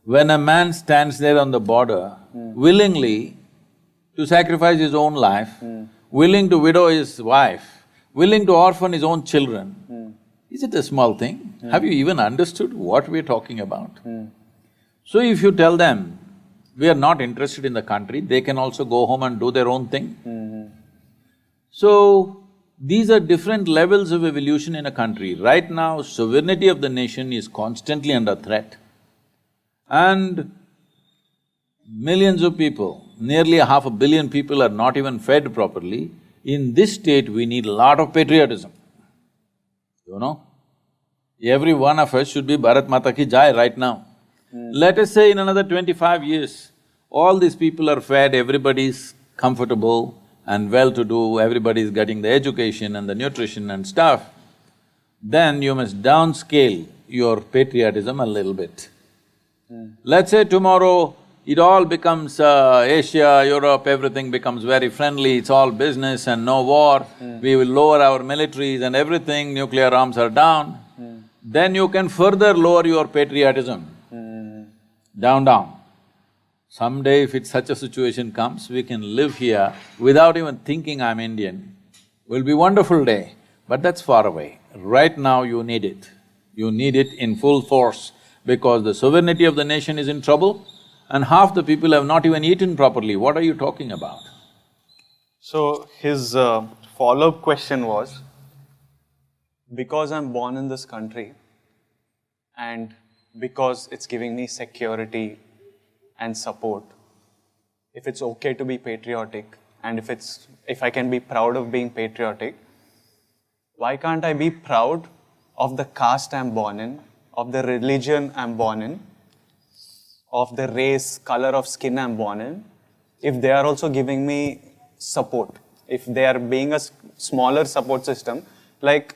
When a man stands there on the border, willingly to sacrifice his own life, willing to widow his wife, willing to orphan his own children, is it a small thing? Have you even understood what we're talking about? So if you tell them, we are not interested in the country, they can also go home and do their own thing. So, these are different levels of evolution in a country. Right now, sovereignty of the nation is constantly under threat. And millions of people, nearly 500 million people are not even fed properly. In this state, we need a lot of patriotism, you know? Every one of us should be Bharat Mata ki Jai right now. Let us say in another 25 years, all these people are fed, everybody's comfortable and well-to-do, everybody's getting the education and the nutrition and stuff, then you must downscale your patriotism a little bit. Let's say tomorrow it all becomes Asia, Europe, everything becomes very friendly, it's all business and no war, we will lower our militaries and everything, nuclear arms are down, then you can further lower your patriotism, down. Someday if it's such a situation comes, we can live here without even thinking I'm Indian. Will be wonderful day, but that's far away. Right now you need it. You need it in full force because the sovereignty of the nation is in trouble and half the people have not even eaten properly. What are you talking about? So his follow-up question was, because I'm born in this country and because it's giving me security and support, if it's okay to be patriotic and if I can be proud of being patriotic, why can't I be proud of the caste I'm born in, of the religion I'm born in, of the race, color of skin I'm born in, if they are also giving me support, if they are being a smaller support system, like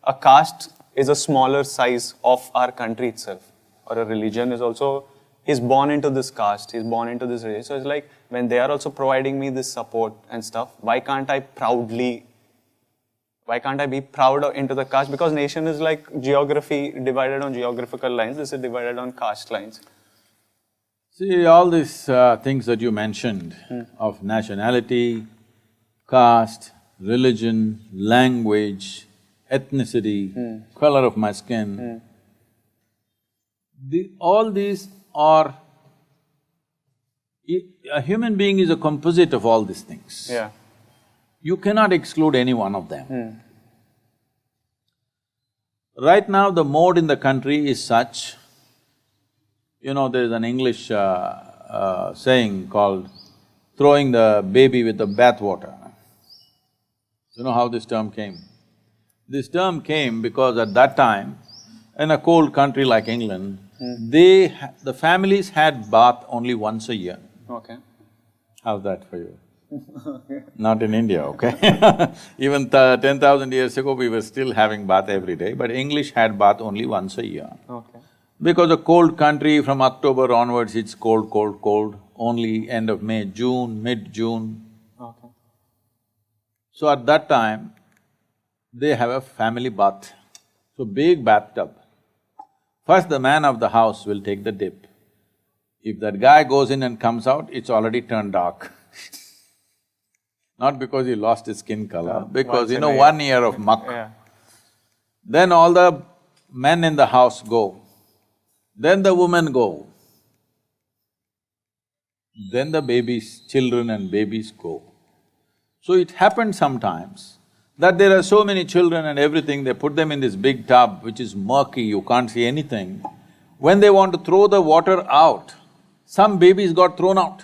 a caste is a smaller size of our country itself, or a religion is also, he's born into this caste, he's born into this religion. So it's like, when they are also providing me this support and stuff, why can't I be proud into the caste? Because nation is like geography divided on geographical lines, this is divided on caste lines. See, all these things that you mentioned of nationality, caste, religion, language, ethnicity, color of my skin, all these are… A human being is a composite of all these things. Yeah. You cannot exclude any one of them. Right now, the mode in the country is such, there's an English saying called throwing the baby with the bathwater. You know how this term came? This term came because at that time, in a cold country like England, the families had bath only once a year. Okay. How's that for you? Not in India, okay? Even 10,000 years ago, we were still having bath every day, but English had bath only once a year. Okay. Because a cold country, from October onwards, it's cold, cold, cold, only end of May, June, mid-June. Okay. So at that time, they have a family bath, so big bathtub. First, the man of the house will take the dip. If that guy goes in and comes out, it's already turned dark. Not because he lost his skin color, because 1 year of muck. Yeah. Then all the men in the house go, then the women go, then the babies, children and babies go. So it happened sometimes that there are so many children and everything, they put them in this big tub which is murky, you can't see anything. When they want to throw the water out, some babies got thrown out.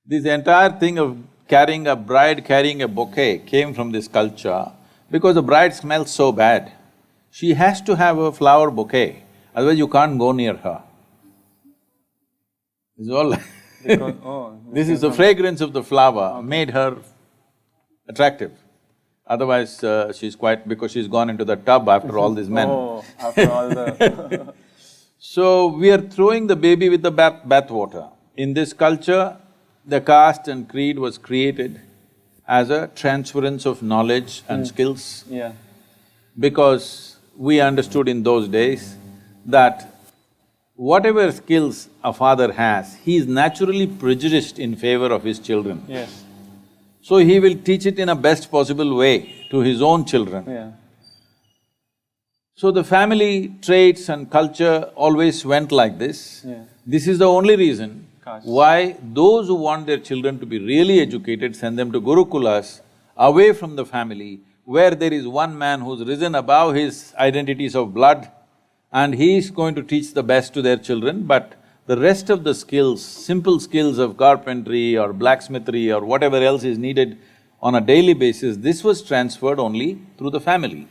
This entire thing of carrying a bride carrying a bouquet came from this culture because the bride smells so bad. She has to have a flower bouquet, otherwise you can't go near her. This is all this is the fragrance of the flower made her attractive. Otherwise, she's quite… because she's gone into the tub after all these men. Oh, after all the… So, we are throwing the baby with the bath water. In this culture, the caste and creed was created as a transference of knowledge and skills. Yeah. Because we understood in those days that whatever skills a father has, he is naturally prejudiced in favor of his children. Yes. So he will teach it in a best possible way to his own children. Yeah. So the family traits and culture always went like this. Yeah. This is the only reason Caste. why those who want their children to be really educated send them to Gurukulas, away from the family, where there is one man who's risen above his identities of blood, and he is going to teach the best to their children, but the rest of the skills, simple skills of carpentry or blacksmithery or whatever else is needed on a daily basis, this was transferred only through the family.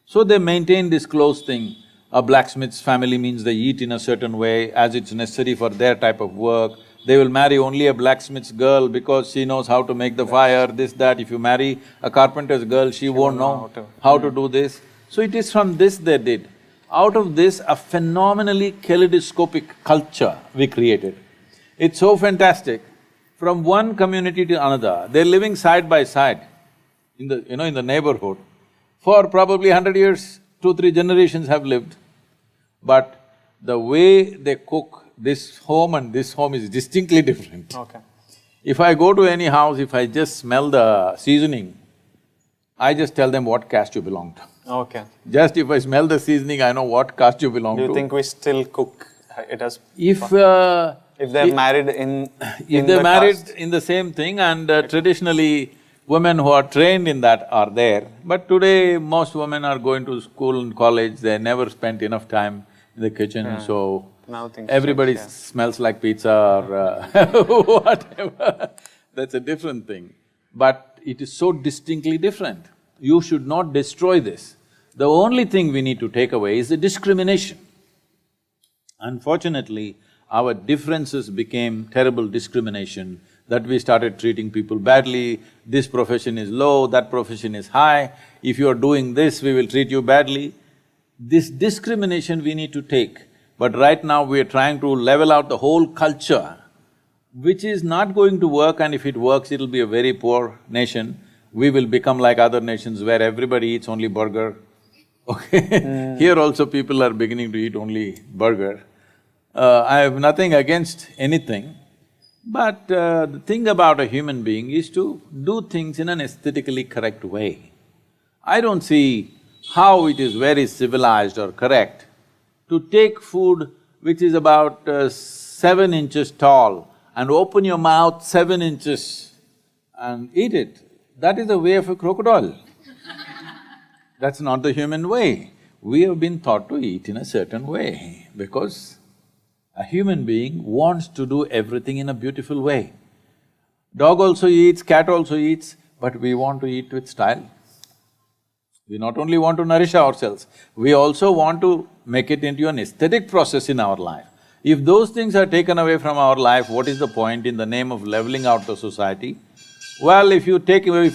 So they maintain this close thing. A blacksmith's family means they eat in a certain way as it's necessary for their type of work. They will marry only a blacksmith's girl because she knows how to make the fire, this, that. If you marry a carpenter's girl, she won't know how to do this. So it is from this they did. Out of this, a phenomenally kaleidoscopic culture we created. It's so fantastic. From one community to another, they're living side by side in the… in the neighborhood. For probably 100 years, 2-3 generations have lived. But the way they cook this home and this home is distinctly different. Okay. If I go to any house, if I just smell the seasoning, I just tell them what caste you belong to. Okay. Just if I smell the seasoning, I know what caste you belong to. Do you think we still cook it as… If they're married in they're the married caste? in the same thing, and traditionally women who are trained in that are there, but today most women are going to school and college, they never spent enough time in the kitchen, so Now things everybody change, yeah. smells like pizza or whatever. That's a different thing. But it is so distinctly different. You should not destroy this. The only thing we need to take away is the discrimination. Unfortunately, our differences became terrible discrimination, that we started treating people badly, this profession is low, that profession is high, if you are doing this, we will treat you badly. This discrimination we need to take, but right now we are trying to level out the whole culture, which is not going to work, and if it works, it'll be a very poor nation. We will become like other nations where everybody eats only burger, okay? Here also people are beginning to eat only burger. I have nothing against anything, but the thing about a human being is to do things in an aesthetically correct way. I don't see how it is very civilized or correct to take food which is about 7 inches tall and open your mouth 7 inches and eat it. That is the way of a crocodile. That's not the human way. We have been taught to eat in a certain way. Because a human being wants to do everything in a beautiful way. Dog also eats, cat also eats, but we want to eat with style. We not only want to nourish ourselves, we also want to make it into an aesthetic process in our life. If those things are taken away from our life, what is the point in the name of leveling out the society? Well, if you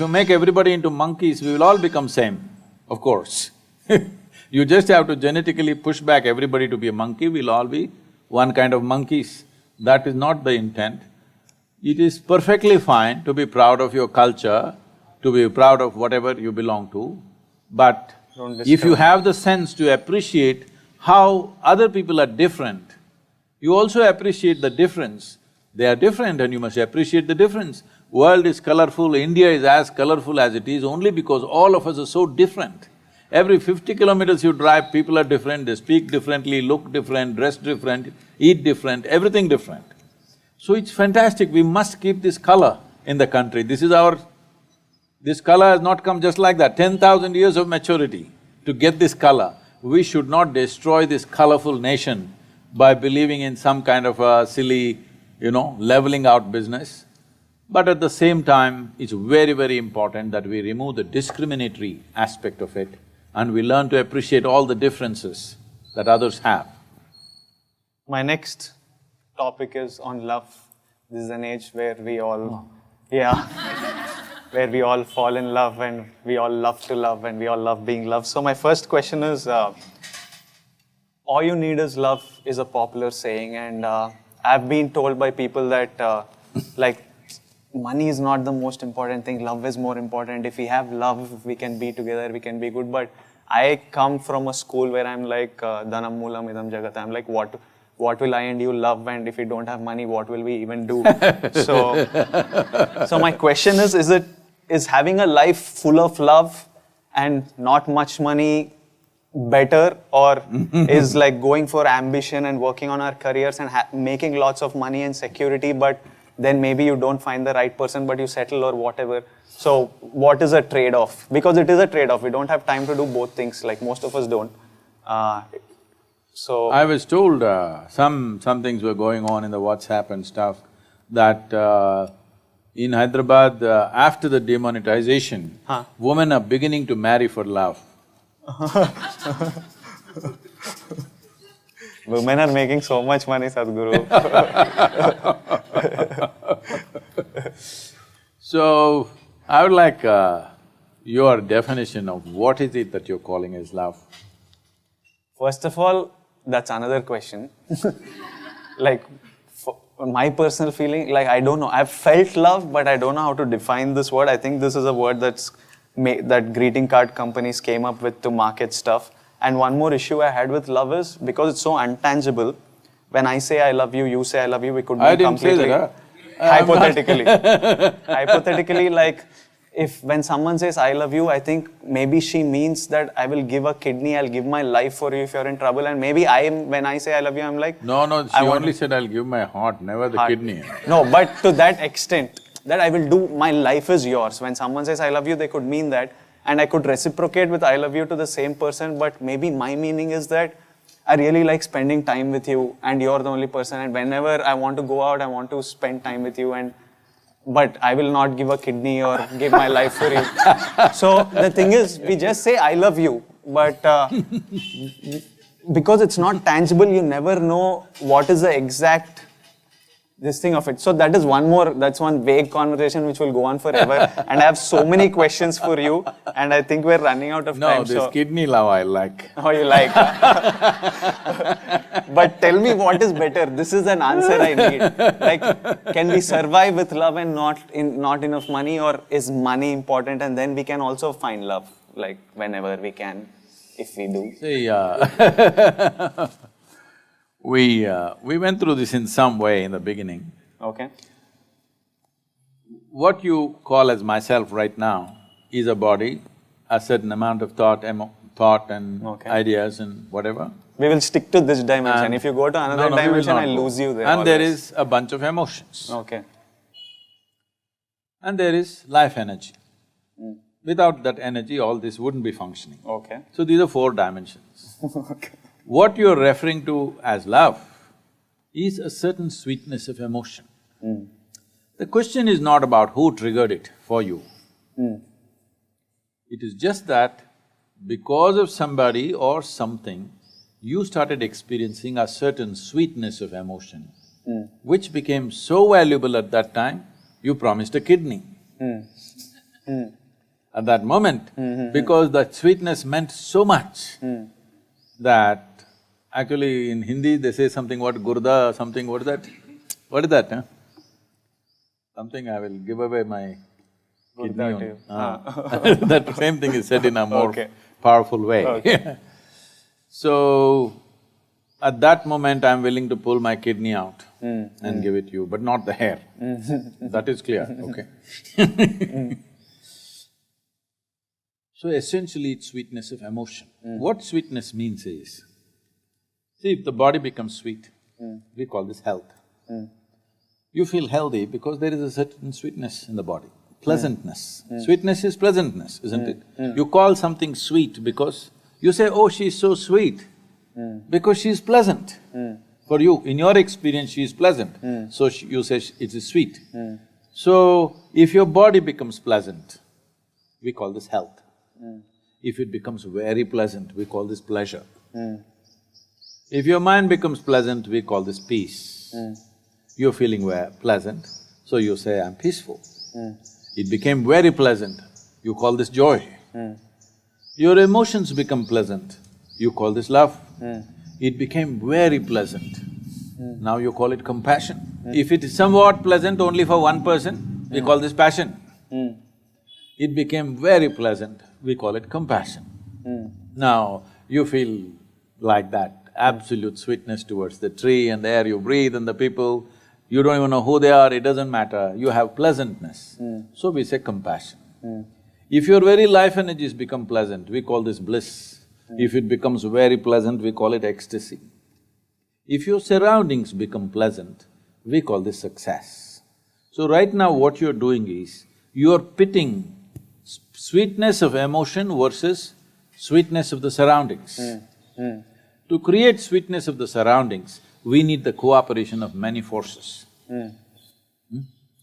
make everybody into monkeys, we will all become same, of course. You just have to genetically push back everybody to be a monkey, we'll all be one kind of monkeys. That is not the intent. It is perfectly fine to be proud of your culture, to be proud of whatever you belong to, but if you have the sense to appreciate how other people are different, you also appreciate the difference. They are different and you must appreciate the difference. World is colorful, India is as colorful as it is only because all of us are so different. Every 50 kilometers you drive, people are different, they speak differently, look different, dress different, eat different, everything different. So it's fantastic, we must keep this color in the country. This color has not come just like that, 10,000 years of maturity to get this color. We should not destroy this colorful nation by believing in some kind of a silly, leveling out business. But at the same time, it's very, very important that we remove the discriminatory aspect of it and we learn to appreciate all the differences that others have. My next topic is on love. This is an age where we all… where we all fall in love and we all love to love and we all love being loved. So my first question is, all you need is love is a popular saying, and I've been told by people that like, money is not the most important thing, love is more important. If we have love, we can be together, we can be good. But I come from a school where I'm like, dhanam moolam idam jagat. I'm like, what will I and you love, and if we don't have money, what will we even do? So my question is having a life full of love and not much money better, or is like going for ambition and working on our careers and making lots of money and security, but then maybe you don't find the right person but you settle or whatever. So what is a trade-off? Because it is a trade-off, we don't have time to do both things, like most of us don't. So… I was told some things were going on in the WhatsApp and stuff, that in Hyderabad, after the demonetization, women are beginning to marry for love. Women are making so much money, Sadhguru. So, I would like your definition of what is it that you're calling as love? First of all, that's another question. Like, my personal feeling, like, I don't know. I've felt love, but I don't know how to define this word. I think this is a word that greeting card companies came up with to market stuff. And one more issue I had with love is, because it's so untangible, when I say I love you, you say I love you, we could be completely… Hypothetically. Hypothetically, like, when someone says I love you, I think maybe she means that I will give a kidney, I'll give my life for you if you're in trouble. And maybe when I say I love you, I'm like… No, she only said I'll give my heart, never the kidney. No, but to that extent, that I will do, my life is yours. When someone says I love you, they could mean that. And I could reciprocate with I love you to the same person, but maybe my meaning is that I really like spending time with you and you're the only person, and whenever I want to go out, I want to spend time with you, but I will not give a kidney or give my life for you. So the thing is, we just say I love you, but because it's not tangible, you never know what is the exact this thing of it. So that's one vague conversation which will go on forever. And I have so many questions for you, and I think we're running out of time. No, this kidney love I like. Oh, you like? But tell me what is better. This is an answer I need. Like, can we survive with love and not enough money, or is money important and then we can also find love, like whenever we can, if we do? See, we went through this in some way in the beginning. Okay. What you call as myself right now is a body, a certain amount of thought and ideas and whatever. We will stick to this dimension. If you go to another dimension, I'll lose you there. And always. there is a bunch of emotions. Okay. And there is life energy. Without that energy, all this wouldn't be functioning. Okay. So these are 4 dimensions. Okay. What you're referring to as love is a certain sweetness of emotion. The question is not about who triggered it for you. It is just that because of somebody or something, you started experiencing a certain sweetness of emotion, which became so valuable at that time, you promised a kidney. At that moment, because that sweetness meant so much that actually in Hindi they say something what gurda, something, what is that? What is that, huh? Something I will give away my kidney on. That same thing is said in a more powerful way. So, at that moment I'm willing to pull my kidney out and give it you, but not the hair. That is clear, okay. So essentially it's sweetness of emotion. What sweetness means is, see, if the body becomes sweet, we call this health. You feel healthy because there is a certain sweetness in the body, pleasantness. Sweetness is pleasantness, isn't it? You call something sweet because you say, oh, she's so sweet, because she's pleasant. For you, in your experience, she is pleasant, so you say it is sweet. So, if your body becomes pleasant, we call this health. If it becomes very pleasant, we call this pleasure. If your mind becomes pleasant, we call this peace. You're feeling pleasant, so you say, I'm peaceful. It became very pleasant, you call this joy. Your emotions become pleasant, you call this love. It became very pleasant, now you call it compassion. If it is somewhat pleasant only for one person, we call this passion. It became very pleasant, we call it compassion. Now, you feel like that absolute sweetness towards the tree and the air you breathe and the people, you don't even know who they are, it doesn't matter, you have pleasantness. So we say compassion. If your very life energies become pleasant, we call this bliss. If it becomes very pleasant, we call it ecstasy. If your surroundings become pleasant, we call this success. So right now what you're doing is, you're pitting sweetness of emotion versus sweetness of the surroundings. To create sweetness of the surroundings, we need the cooperation of many forces.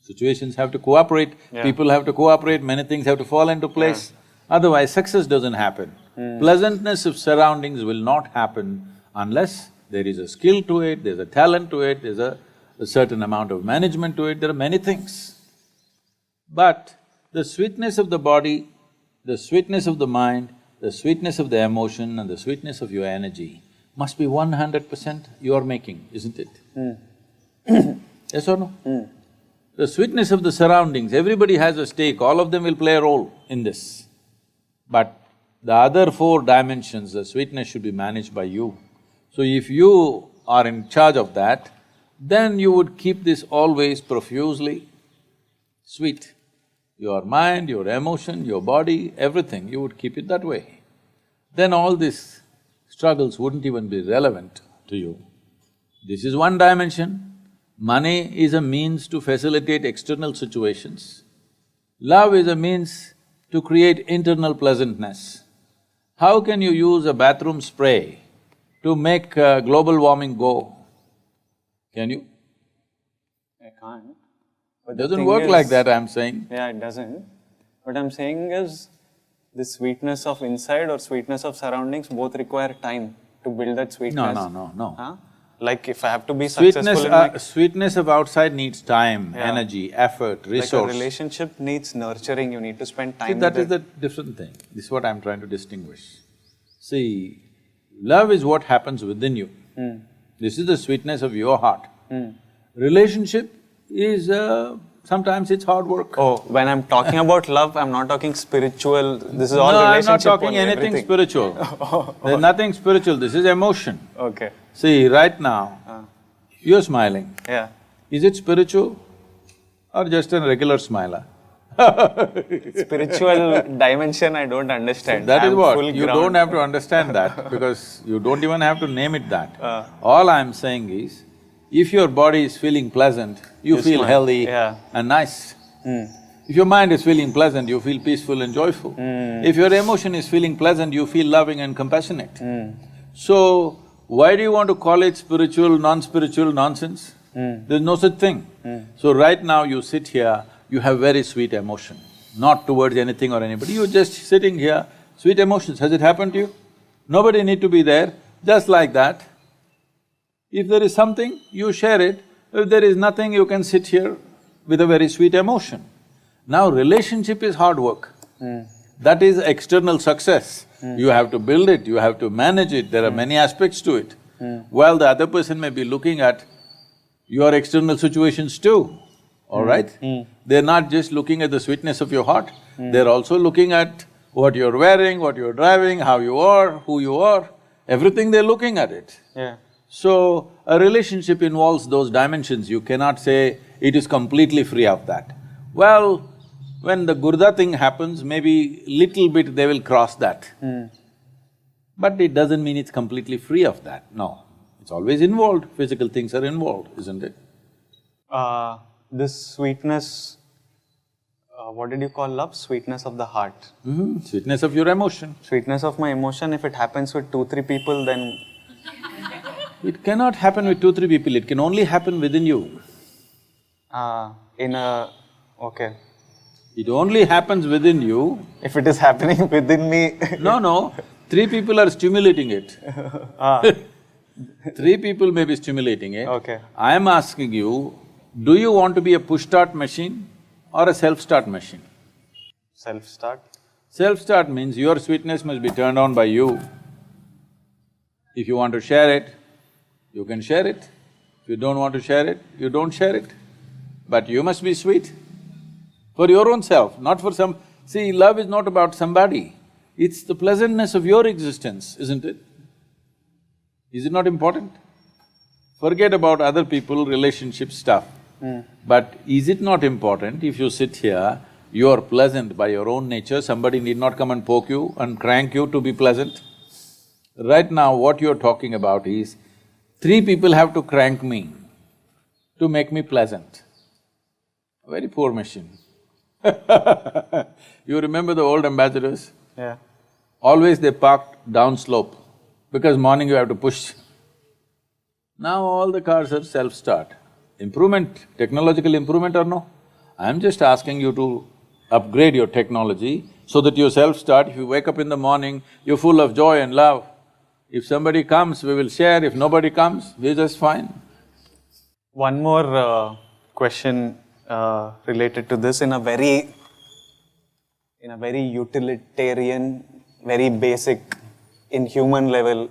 Situations have to cooperate, people have to cooperate, many things have to fall into place, otherwise success doesn't happen. Pleasantness of surroundings will not happen unless there is a skill to it, there's a talent to it, there's a certain amount of management to it, there are many things. But the sweetness of the body, the sweetness of the mind, the sweetness of the emotion and the sweetness of your energy must be 100% you are making, isn't it? Yes or no? The sweetness of the surroundings, everybody has a stake, all of them will play a role in this. But the other four dimensions, the sweetness should be managed by you. So if you are in charge of that, then you would keep this always profusely sweet. Your mind, your emotion, your body, everything, you would keep it that way. Then all these struggles wouldn't even be relevant to you. This is one dimension. Money is a means to facilitate external situations. Love is a means to create internal pleasantness. How can you use a bathroom spray to make global warming go? Can you? I can't. It doesn't work like that, I'm saying. Yeah, it doesn't. What I'm saying is, the sweetness of inside or sweetness of surroundings both require time to build that sweetness. No. Huh? Like if I have to be successful in my… Sweetness of outside needs time, energy, effort, resource. Like a relationship needs nurturing, you need to spend time with that is a different thing. This is what I'm trying to distinguish. See, love is what happens within you. This is the sweetness of your heart. Relationship is… sometimes it's hard work. Oh, when I'm talking about love, I'm not talking spiritual, this is all No, relationship. I'm not talking only, anything everything. spiritual. There's nothing spiritual, this is emotion. Okay. See, right now, you're smiling. Yeah. Is it spiritual or just a regular smiler? Spiritual dimension I don't understand. That is I'm what, full you ground. don't have to understand that because you don't even have to name it that. All I'm saying is, if your body is feeling pleasant, you feel smile. healthy Yeah. and nice. If your mind is feeling pleasant, you feel peaceful and joyful. If your emotion is feeling pleasant, you feel loving and compassionate. So, Why do you want to call it spiritual, non-spiritual nonsense? There's no such thing. So right now you sit here, you have very sweet emotion, not towards anything or anybody, you're just sitting here, sweet emotions. Has it happened to you? Nobody need to be there, just like that. If there is something, you share it. If there is nothing, you can sit here with a very sweet emotion. Now relationship is hard work. That is external success. You have to build it, you have to manage it, there are many aspects to it. While the other person may be looking at your external situations too, all right? They're not just looking at the sweetness of your heart, they're also looking at what you're wearing, what you're driving, how you are, who you are, everything they're looking at it. Yeah. So, a relationship involves those dimensions, you cannot say it is completely free of that. Well, when the Gurda thing happens, maybe little bit they will cross that. But it doesn't mean it's completely free of that, no. It's always involved, physical things are involved, isn't it? This sweetness, what did you call love? Sweetness of the heart. Sweetness of your emotion. Sweetness of my emotion, if it happens with 2-3 people, then… It cannot happen with 2-3 people, it can only happen within you. Okay. It only happens within you. If it is happening within me… No, 3 people are stimulating it. 3 people may be stimulating it. Okay. I am asking you, do you want to be a push-start machine or a self-start machine? Self-start? Self-start means your sweetness must be turned on by you. If you want to share it, you can share it. If you don't want to share it, you don't share it. But you must be sweet for your own self, not for some… See, love is not about somebody, it's the pleasantness of your existence, isn't it? Is it not important? Forget about other people, relationship stuff. But is it not important if you sit here, you are pleasant by your own nature, somebody need not come and poke you and crank you to be pleasant? Right now, what you're talking about is, 3 people have to crank me to make me pleasant. A very poor machine. You remember the old ambassadors? Yeah. Always they parked down slope, because morning you have to push. Now all the cars are self-start. Improvement, technological improvement or no? I'm just asking you to upgrade your technology so that you self-start. If you wake up in the morning, you're full of joy and love. If somebody comes, we will share. If nobody comes, we're just fine. One more question related to this in a very utilitarian, very basic, inhuman level.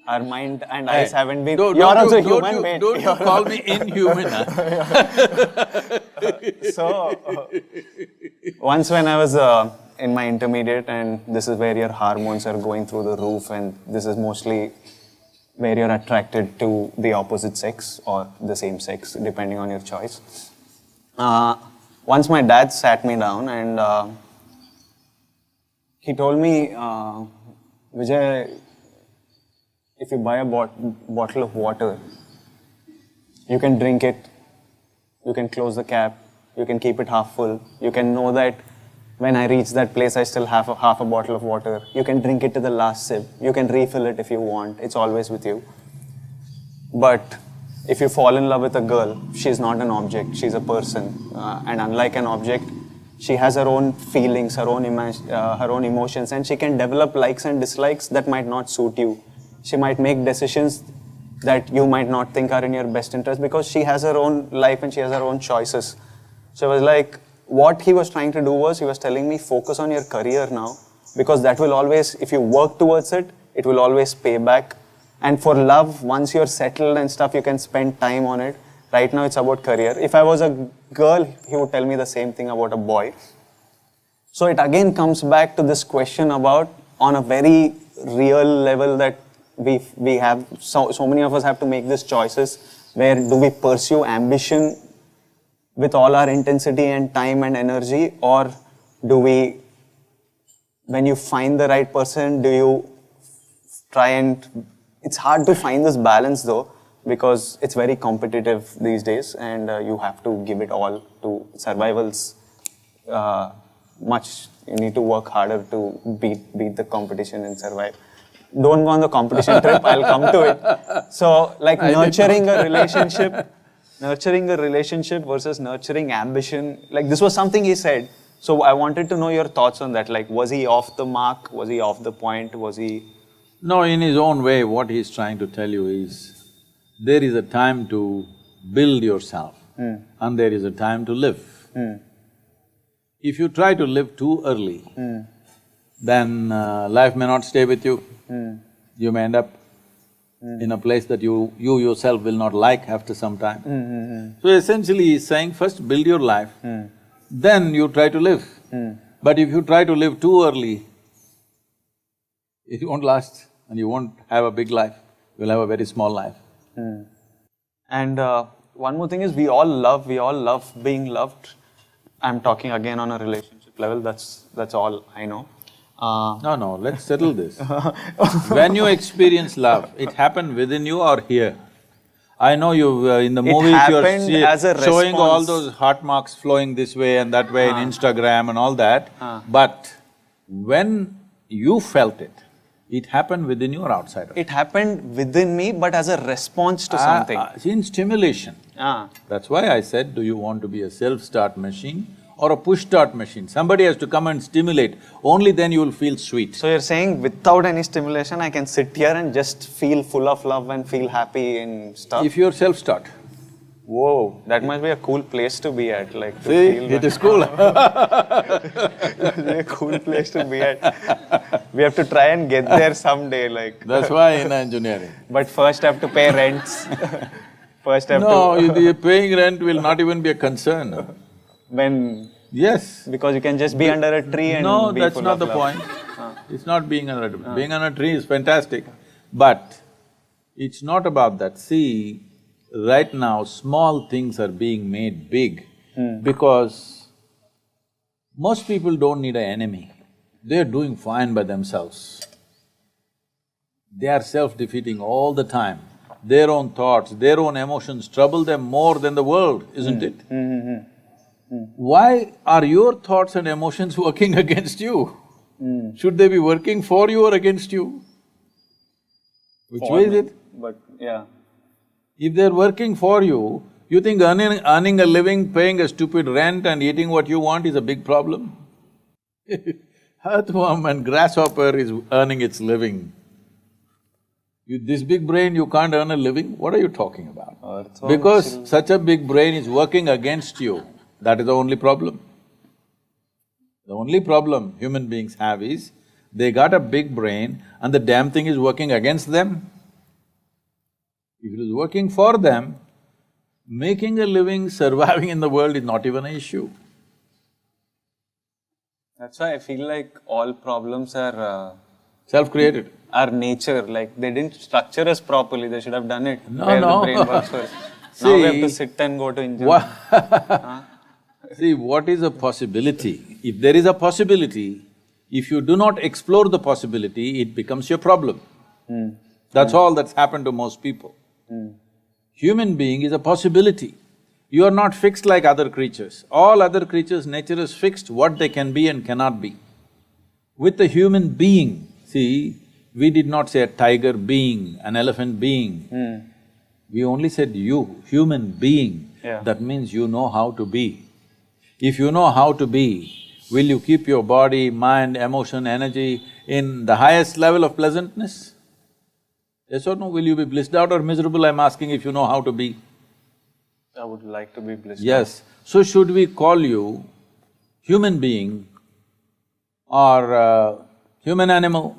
Our mind and eyes haven't been… You're also human, mate. Don't you call me inhuman, So, once when I was in my intermediate, and this is where your hormones are going through the roof, and this is mostly where you're attracted to the opposite sex or the same sex, depending on your choice. Once my dad sat me down and he told me, Vijay, if you buy a bottle of water, you can drink it, you can close the cap, you can keep it half full, you can know that when I reach that place I still have half a bottle of water, you can drink it to the last sip, you can refill it if you want, it's always with you. But if you fall in love with a girl, she's not an object, she's a person, and unlike an object, she has her own feelings, her own emotions, and she can develop likes and dislikes that might not suit you. She might make decisions that you might not think are in your best interest because she has her own life and she has her own choices. So I was like, what he was trying to do was, he was telling me, focus on your career now, because that will always, if you work towards it, it will always pay back. And for love, once you're settled and stuff, you can spend time on it. Right now it's about career. If I was a girl, he would tell me the same thing about a boy. So it again comes back to this question about, on a very real level, that we have, so many of us have to make these choices, where do we pursue ambition with all our intensity and time and energy, or do we, when you find the right person, do you try and… It's hard to find this balance though, because it's very competitive these days, and you have to give it all to survival's you need to work harder to beat the competition and survive. Don't go on the competition trip, I'll come to it. So, like nurturing a relationship versus nurturing ambition, like this was something he said. So I wanted to know your thoughts on that. Like, was he off the mark? Was he off the point? Was he… No, in his own way, what he's trying to tell you is, there is a time to build yourself and there is a time to live. If you try to live too early, then life may not stay with you. You may end up in a place that you yourself will not like after some time. So essentially he's saying, first build your life, then you try to live. But if you try to live too early, it won't last and you won't have a big life, you'll have a very small life. And one more thing is, we all love being loved. I'm talking again on a relationship level, that's all I know. No, let's settle this. When you experience love, it happened within you or here? I know you in the movies you're showing all those heart marks flowing this way and that way in Instagram and all that, but when you felt it, it happened within you or outside of you? It happened within me, but as a response to something. In stimulation. That's why I said, do you want to be a self-start machine or a push-start machine? Somebody has to come and stimulate, only then you will feel sweet. So you're saying without any stimulation, I can sit here and just feel full of love and feel happy and stuff? If you're self-start. Whoa, that must be a cool place to be at, like to See, feel it is cool. It must be a cool place to be at. We have to try and get there someday, like. That's why in engineering. But first have to pay rents. First have No, the paying rent will not even be a concern. When… Yes. Because you can just be under a tree and No, be that's full not of the love. point. It's not being under a tree. Being under a tree is fantastic, but it's not about that. See, right now, small things are being made big because most people don't need an enemy. They're doing fine by themselves. They are self-defeating all the time. Their own thoughts, their own emotions trouble them more than the world, isn't it? Why are your thoughts and emotions working against you? Should they be working for you or against you? Which way is it? But yeah. If they're working for you, you think earning a living, paying a stupid rent and eating what you want is a big problem? Earthworm and grasshopper is earning its living. This big brain, you can't earn a living? What are you talking about? Because such a big brain is working against you, that is the only problem. The only problem human beings have is, they got a big brain and the damn thing is working against them. If it is working for them, making a living, surviving in the world is not even an issue. That's why I feel like all problems are… Self-created. Are nature, like they didn't structure us properly, they should have done it No, where no. the brain works first. Now we have to sit and go to engine. See, what is a possibility? If there is a possibility, if you do not explore the possibility, it becomes your problem. That's all that's happened to most people. Human being is a possibility. You are not fixed like other creatures. All other creatures, nature is fixed what they can be and cannot be. With the human being, see, we did not say a tiger being, an elephant being. We only said you, human being. Yeah. That means you know how to be. If you know how to be, will you keep your body, mind, emotion, energy in the highest level of pleasantness? Yes or no? Will you be blissed out or miserable? I'm asking if you know how to be. I would like to be blissed. Yes. So should we call you human being or human animal?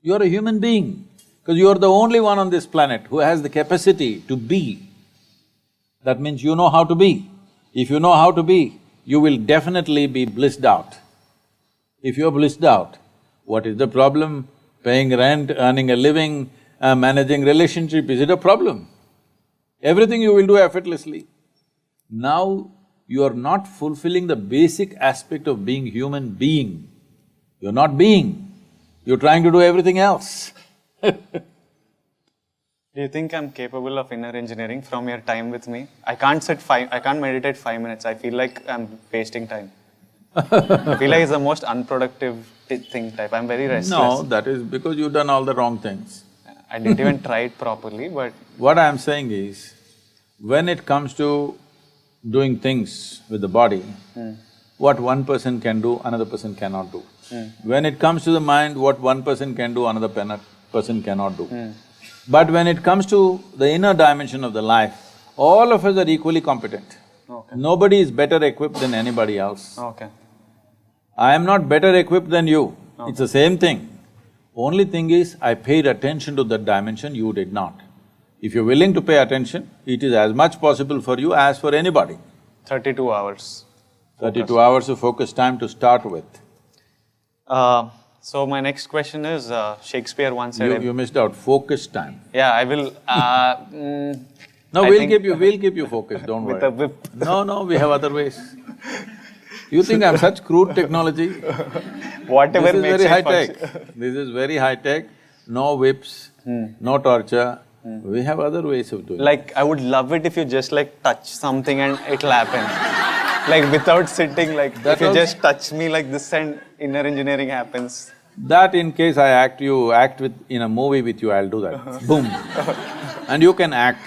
You're a human being, because you're the only one on this planet who has the capacity to be. That means you know how to be. If you know how to be, you will definitely be blissed out. If you're blissed out, what is the problem? Paying rent, earning a living, managing relationship, is it a problem? Everything you will do effortlessly. Now, you are not fulfilling the basic aspect of being human being. You're not being, you're trying to do everything else. Do you think I'm capable of inner engineering from your time with me? I can't meditate 5 minutes, I feel like I'm wasting time. I feel like it's the most unproductive thing type. I'm very restless. No, that is because you've done all the wrong things. I didn't even try it properly, but… What I'm saying is, when it comes to doing things with the body, what one person can do, another person cannot do. When it comes to the mind, what one person can do, another person cannot do. But when it comes to the inner dimension of the life, all of us are equally competent. Okay. Nobody is better equipped than anybody else. Okay. I am not better equipped than you, it's the same thing. Only thing is, I paid attention to that dimension, you did not. If you're willing to pay attention, it is as much possible for you as for anybody. 32 hours. 32 hours of focus time to start with. So my next question is, Shakespeare once said… You missed out, focus time. Yeah, I will… No, I we'll think- keep you focused, don't worry. With a whip. No, we have other ways. You think I'm such crude technology? Whatever This is makes very it high tech. function. This is very high tech, no whips, no torture. We have other ways of doing it. Like, I would love it if you just like touch something and it'll happen. Like without sitting, like That if you also- just touch me like this and inner engineering happens. That in case I act with in a movie with you, I'll do that. Boom. And you can act.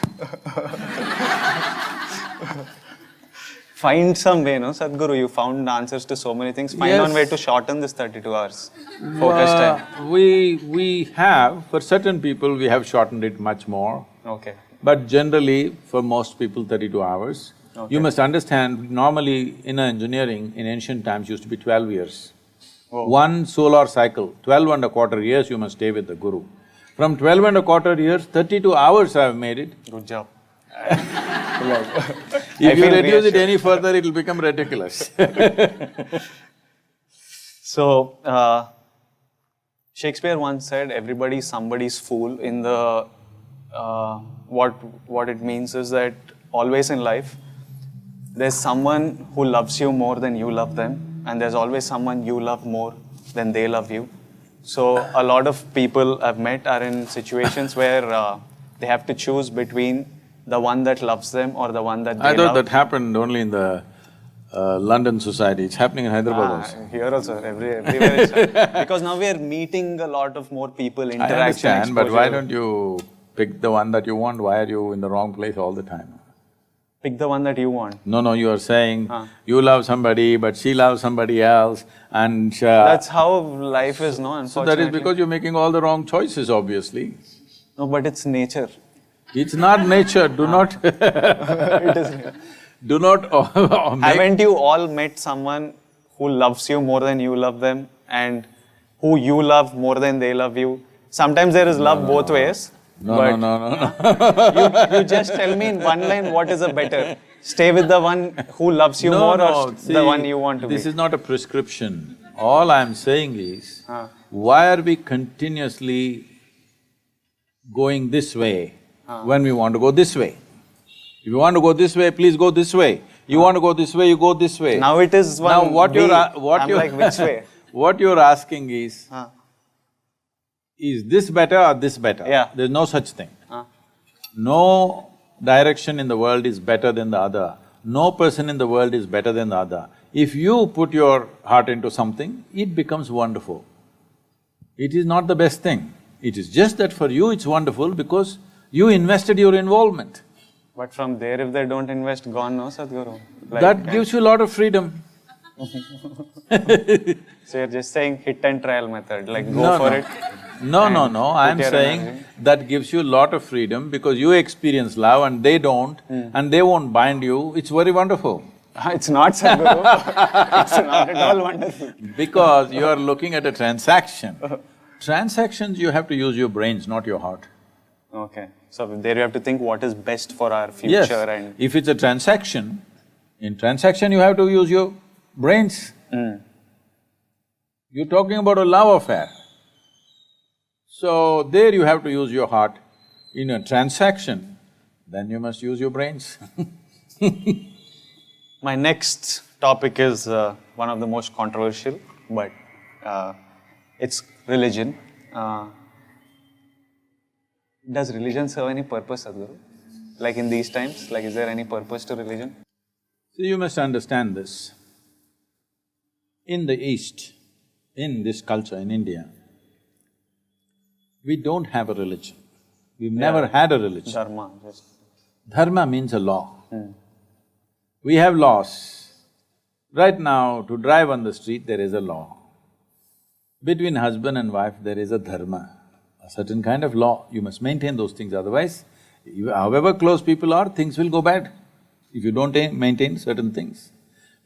Find some way, no, Sadhguru, you found answers to so many things. Find Yes. one way to shorten this 32 hours. Focus time. We have, for certain people, we have shortened it much more. Okay. But generally, for most people, 32 hours. Okay. You must understand, normally in engineering, in ancient times, used to be 12 years. Oh. One solar cycle, 12 and a quarter years you must stay with the Guru. From 12 and a quarter years, 32 hours I have made it. Good job. If I you feel reduce it reassured. any further, it'll become ridiculous. So, Shakespeare once said, everybody's somebody's fool. In the… what it means is that always in life, there's someone who loves you more than you love them, and there's always someone you love more than they love you. So, a lot of people I've met are in situations where they have to choose between the one that loves them or the one that they I thought love. that happened only in the London society, it's happening in Hyderabad also. Here also, everywhere it's happening. Because now we are meeting a lot of more people, I interaction, understand, but why exposure. don't you pick the one that you want? Why are you in the wrong place all the time? Pick the one that you want. No, you are saying you love somebody, but she loves somebody else, and That's how life is, no, so unfortunately. that is because you're making all the wrong choices, obviously. No, but it's nature. It's not nature, do not It is. do not make… Haven't you all met someone who loves you more than you love them and who you love more than they love you? Sometimes there is love both ways. No. You just tell me in one line what is a better. Stay with the one who loves you more or see, the one you want to this be. is not a prescription. All I'm saying is, why are we continuously going this way when we want to go this way? If you want to go this way, please go this way. You want to go this way, you go this way. Now it is one Now what B. you're… I'm like, which way? What you're asking is this better or this better? Yeah. There's no such thing. No direction in the world is better than the other. No person in the world is better than the other. If you put your heart into something, it becomes wonderful. It is not the best thing. It is just that for you it's wonderful because you invested your involvement. But from there, if they don't invest, gone, no, Sadhguru? Like, That gives you a lot of freedom. So you're just saying hit and trial method, like go for it. No, I'm your saying energy. that gives you a lot of freedom because you experience love and they don't, and they won't bind you, it's very wonderful. It's not, Sadhguru. It's not at all wonderful. Because you are looking at a transaction. Transactions, you have to use your brains, not your heart. Okay. So there you have to think what is best for our future Yes, and… if it's a transaction, in transaction you have to use your brains. You're talking about a love affair. So there you have to use your heart. In a transaction, then you must use your brains. My next topic is one of the most controversial, but it's religion. Does religion serve any purpose, Sadhguru? Like in these times, like is there any purpose to religion? So you must understand this. In the East, in this culture, in India, we don't have a religion. We've never had a religion. Dharma, yes. Dharma means a law. We have laws. Right now, to drive on the street, there is a law. Between husband and wife, there is a dharma, a certain kind of law. You must maintain those things, otherwise, however close people are, things will go bad if you don't maintain certain things.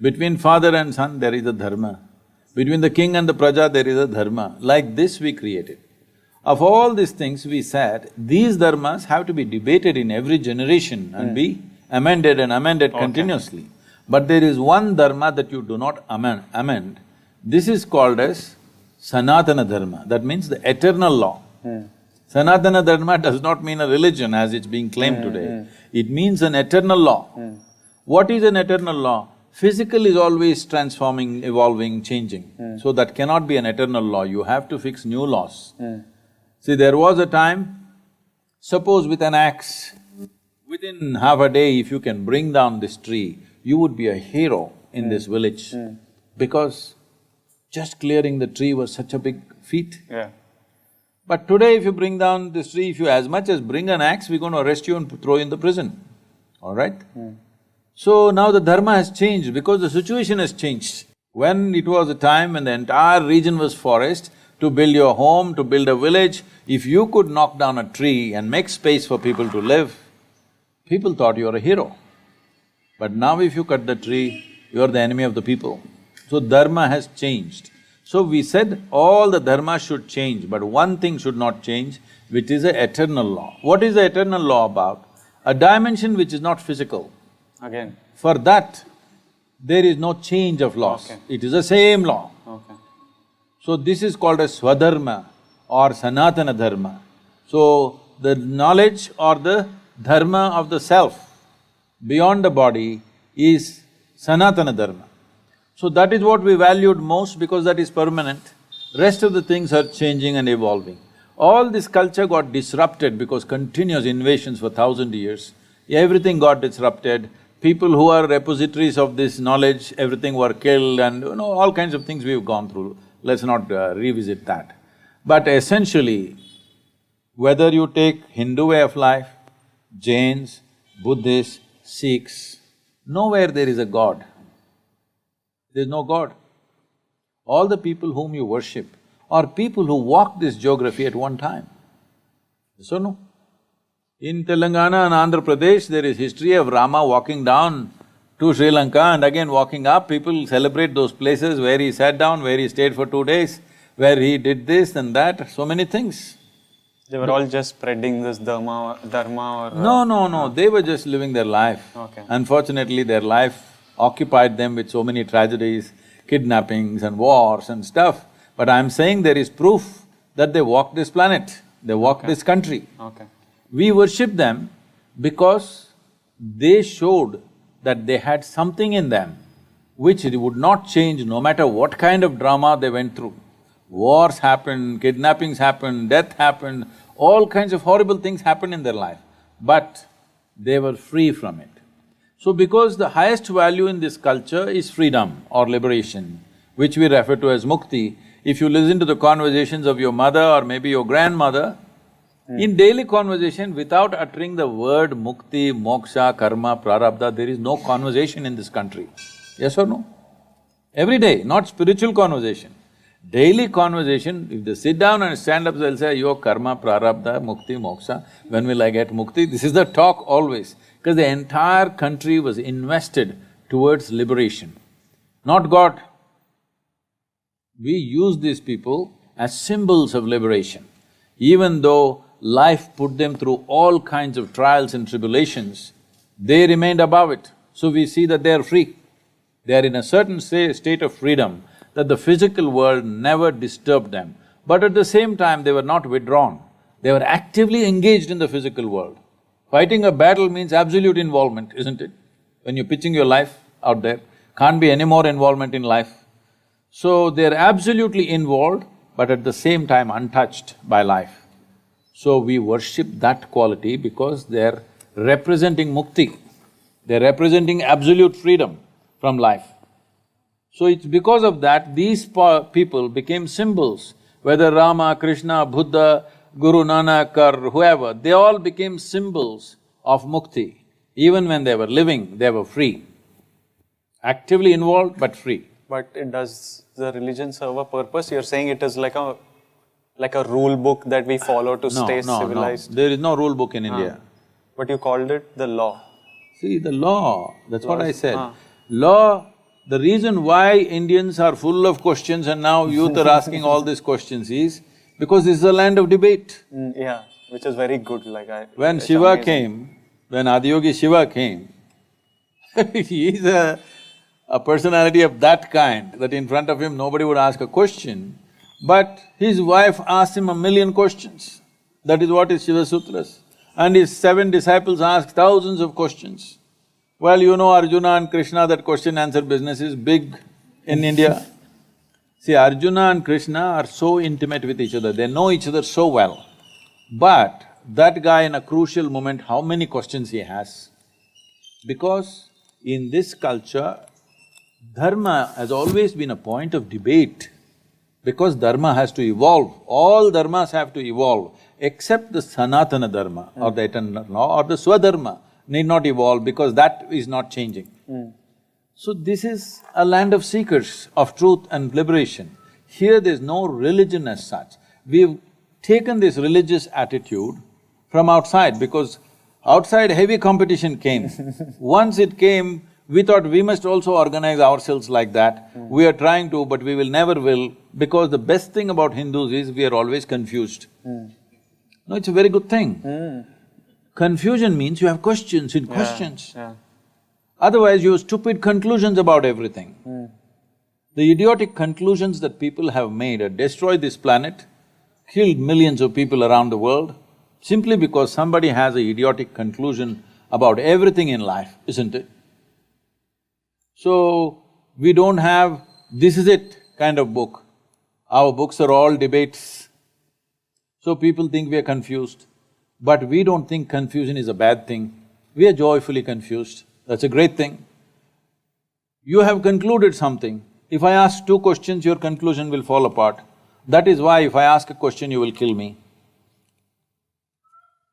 Between father and son, there is a dharma. Between the king and the praja, there is a dharma. Like this we created. Of all these things, we said, these dharmas have to be debated in every generation and be amended and amended continuously. But there is one dharma that you do not amend. This is called as Sanatana Dharma, that means the eternal law. Sanatana Dharma does not mean a religion as it's being claimed today. It means an eternal law. What is an eternal law? Physical is always transforming, evolving, changing. So that cannot be an eternal law, you have to fix new laws. See, there was a time, suppose with an axe, within half a day if you can bring down this tree, you would be a hero in this village. Because just clearing the tree was such a big feat. Yeah. But today if you bring down this tree, if you as much as bring an axe, we're going to arrest you and throw you in the prison, all right? So now the dharma has changed because the situation has changed. When it was a time when the entire region was forest, to build your home, to build a village, if you could knock down a tree and make space for people to live, people thought you're a hero. But now if you cut the tree, you're the enemy of the people. So dharma has changed. So we said all the dharma should change, but one thing should not change, which is the eternal law. What is the eternal law about? A dimension which is not physical. Again. For that, there is no change of laws. It is the same law. So this is called as Swadharma or Sanatana Dharma. So the knowledge or the dharma of the self beyond the body is Sanatana Dharma. So that is what we valued most because that is permanent. Rest of the things are changing and evolving. All this culture got disrupted because continuous invasions for 1,000 years. Everything got disrupted. People who are repositories of this knowledge, everything were killed and all kinds of things we've gone through. Let's not revisit that. But essentially, whether you take Hindu way of life, Jains, Buddhists, Sikhs, nowhere there is a God. There's no God. All the people whom you worship are people who walked this geography at one time. Yes or no? In Telangana and Andhra Pradesh, there is history of Rama walking down to Sri Lanka and again walking up. People celebrate those places where he sat down, where he stayed for 2 days, where he did this and that, so many things. They were all just spreading this dharma or… No, they were just living their life. Unfortunately, their life occupied them with so many tragedies, kidnappings and wars and stuff. But I'm saying there is proof that they walked this planet, they walked this country. We worship them because they showed that they had something in them which would not change no matter what kind of drama they went through. Wars happened, kidnappings happened, death happened, all kinds of horrible things happened in their life, but they were free from it. So because the highest value in this culture is freedom or liberation, which we refer to as mukti, if you listen to the conversations of your mother or maybe your grandmother, in daily conversation, without uttering the word mukti, moksha, karma, prarabdha, there is no conversation in this country. Yes or no? Every day, not spiritual conversation. Daily conversation, if they sit down and stand up, they'll say, yo, karma, prarabdha, mukti, moksha, when will I get mukti? This is the talk always, because the entire country was invested towards liberation, not God. We use these people as symbols of liberation. Even though life put them through all kinds of trials and tribulations, they remained above it. So we see that they are free. They are in a certain state of freedom that the physical world never disturbed them. But at the same time, they were not withdrawn. They were actively engaged in the physical world. Fighting a battle means absolute involvement, isn't it? When you're pitching your life out there, can't be any more involvement in life. So they're absolutely involved, but at the same time untouched by life. So we worship that quality because they're representing mukti, they're representing absolute freedom from life. So it's because of that, these people became symbols. Whether Rama, Krishna, Buddha, Guru Nanak or whoever, they all became symbols of mukti. Even when they were living, they were free. Actively involved, but free. But does the religion serve a purpose? You're saying it is like a rule book that we follow to stay civilized? No. There is no rule book in India. But you called it the law. See, the law, that's what I said. Law, the reason why Indians are full of questions and now youth are asking all these questions is because this is a land of debate. Yeah, which is very good, When Shiva came, when Adiyogi Shiva came, he is a personality of that kind, that in front of him nobody would ask a question, but his wife asked him 1,000,000 questions. That is what is Shiva Sutras. And his 7 disciples asked thousands of questions. Well, you know Arjuna and Krishna, that question-answer business is big in India. See, Arjuna and Krishna are so intimate with each other, they know each other so well. But that guy in a crucial moment, how many questions he has? Because in this culture, dharma has always been a point of debate. Because dharma has to evolve, all dharmas have to evolve, except the Sanatana Dharma or the eternal law or the Swadharma need not evolve because that is not changing. So this is a land of seekers of truth and liberation. Here there's no religion as such. We've taken this religious attitude from outside because outside heavy competition came. Once it came, we thought we must also organize ourselves like that. We are trying to, but we will never will, because the best thing about Hindus is we are always confused. No, it's a very good thing. Confusion means you have questions in questions. Otherwise, you have stupid conclusions about everything. The idiotic conclusions that people have made have destroyed this planet, killed millions of people around the world, simply because somebody has an idiotic conclusion about everything in life, isn't it? So, we don't have this is it kind of book. Our books are all debates. So people think we are confused, but we don't think confusion is a bad thing. We are joyfully confused, that's a great thing. You have concluded something. If I ask 2 questions, your conclusion will fall apart. That is why if I ask a question, you will kill me.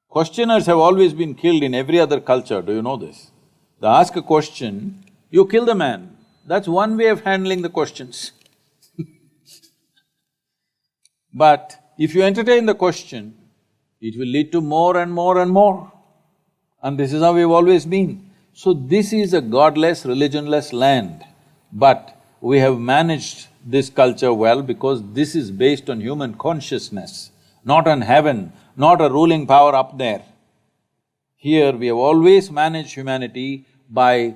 Questioners have always been killed in every other culture, do you know this? They ask a question, you kill the man. That's one way of handling the questions. But if you entertain the question, it will lead to more and more and more. And this is how we've always been. So this is a godless, religionless land. But we have managed this culture well because this is based on human consciousness, not on heaven, not a ruling power up there. Here we have always managed humanity by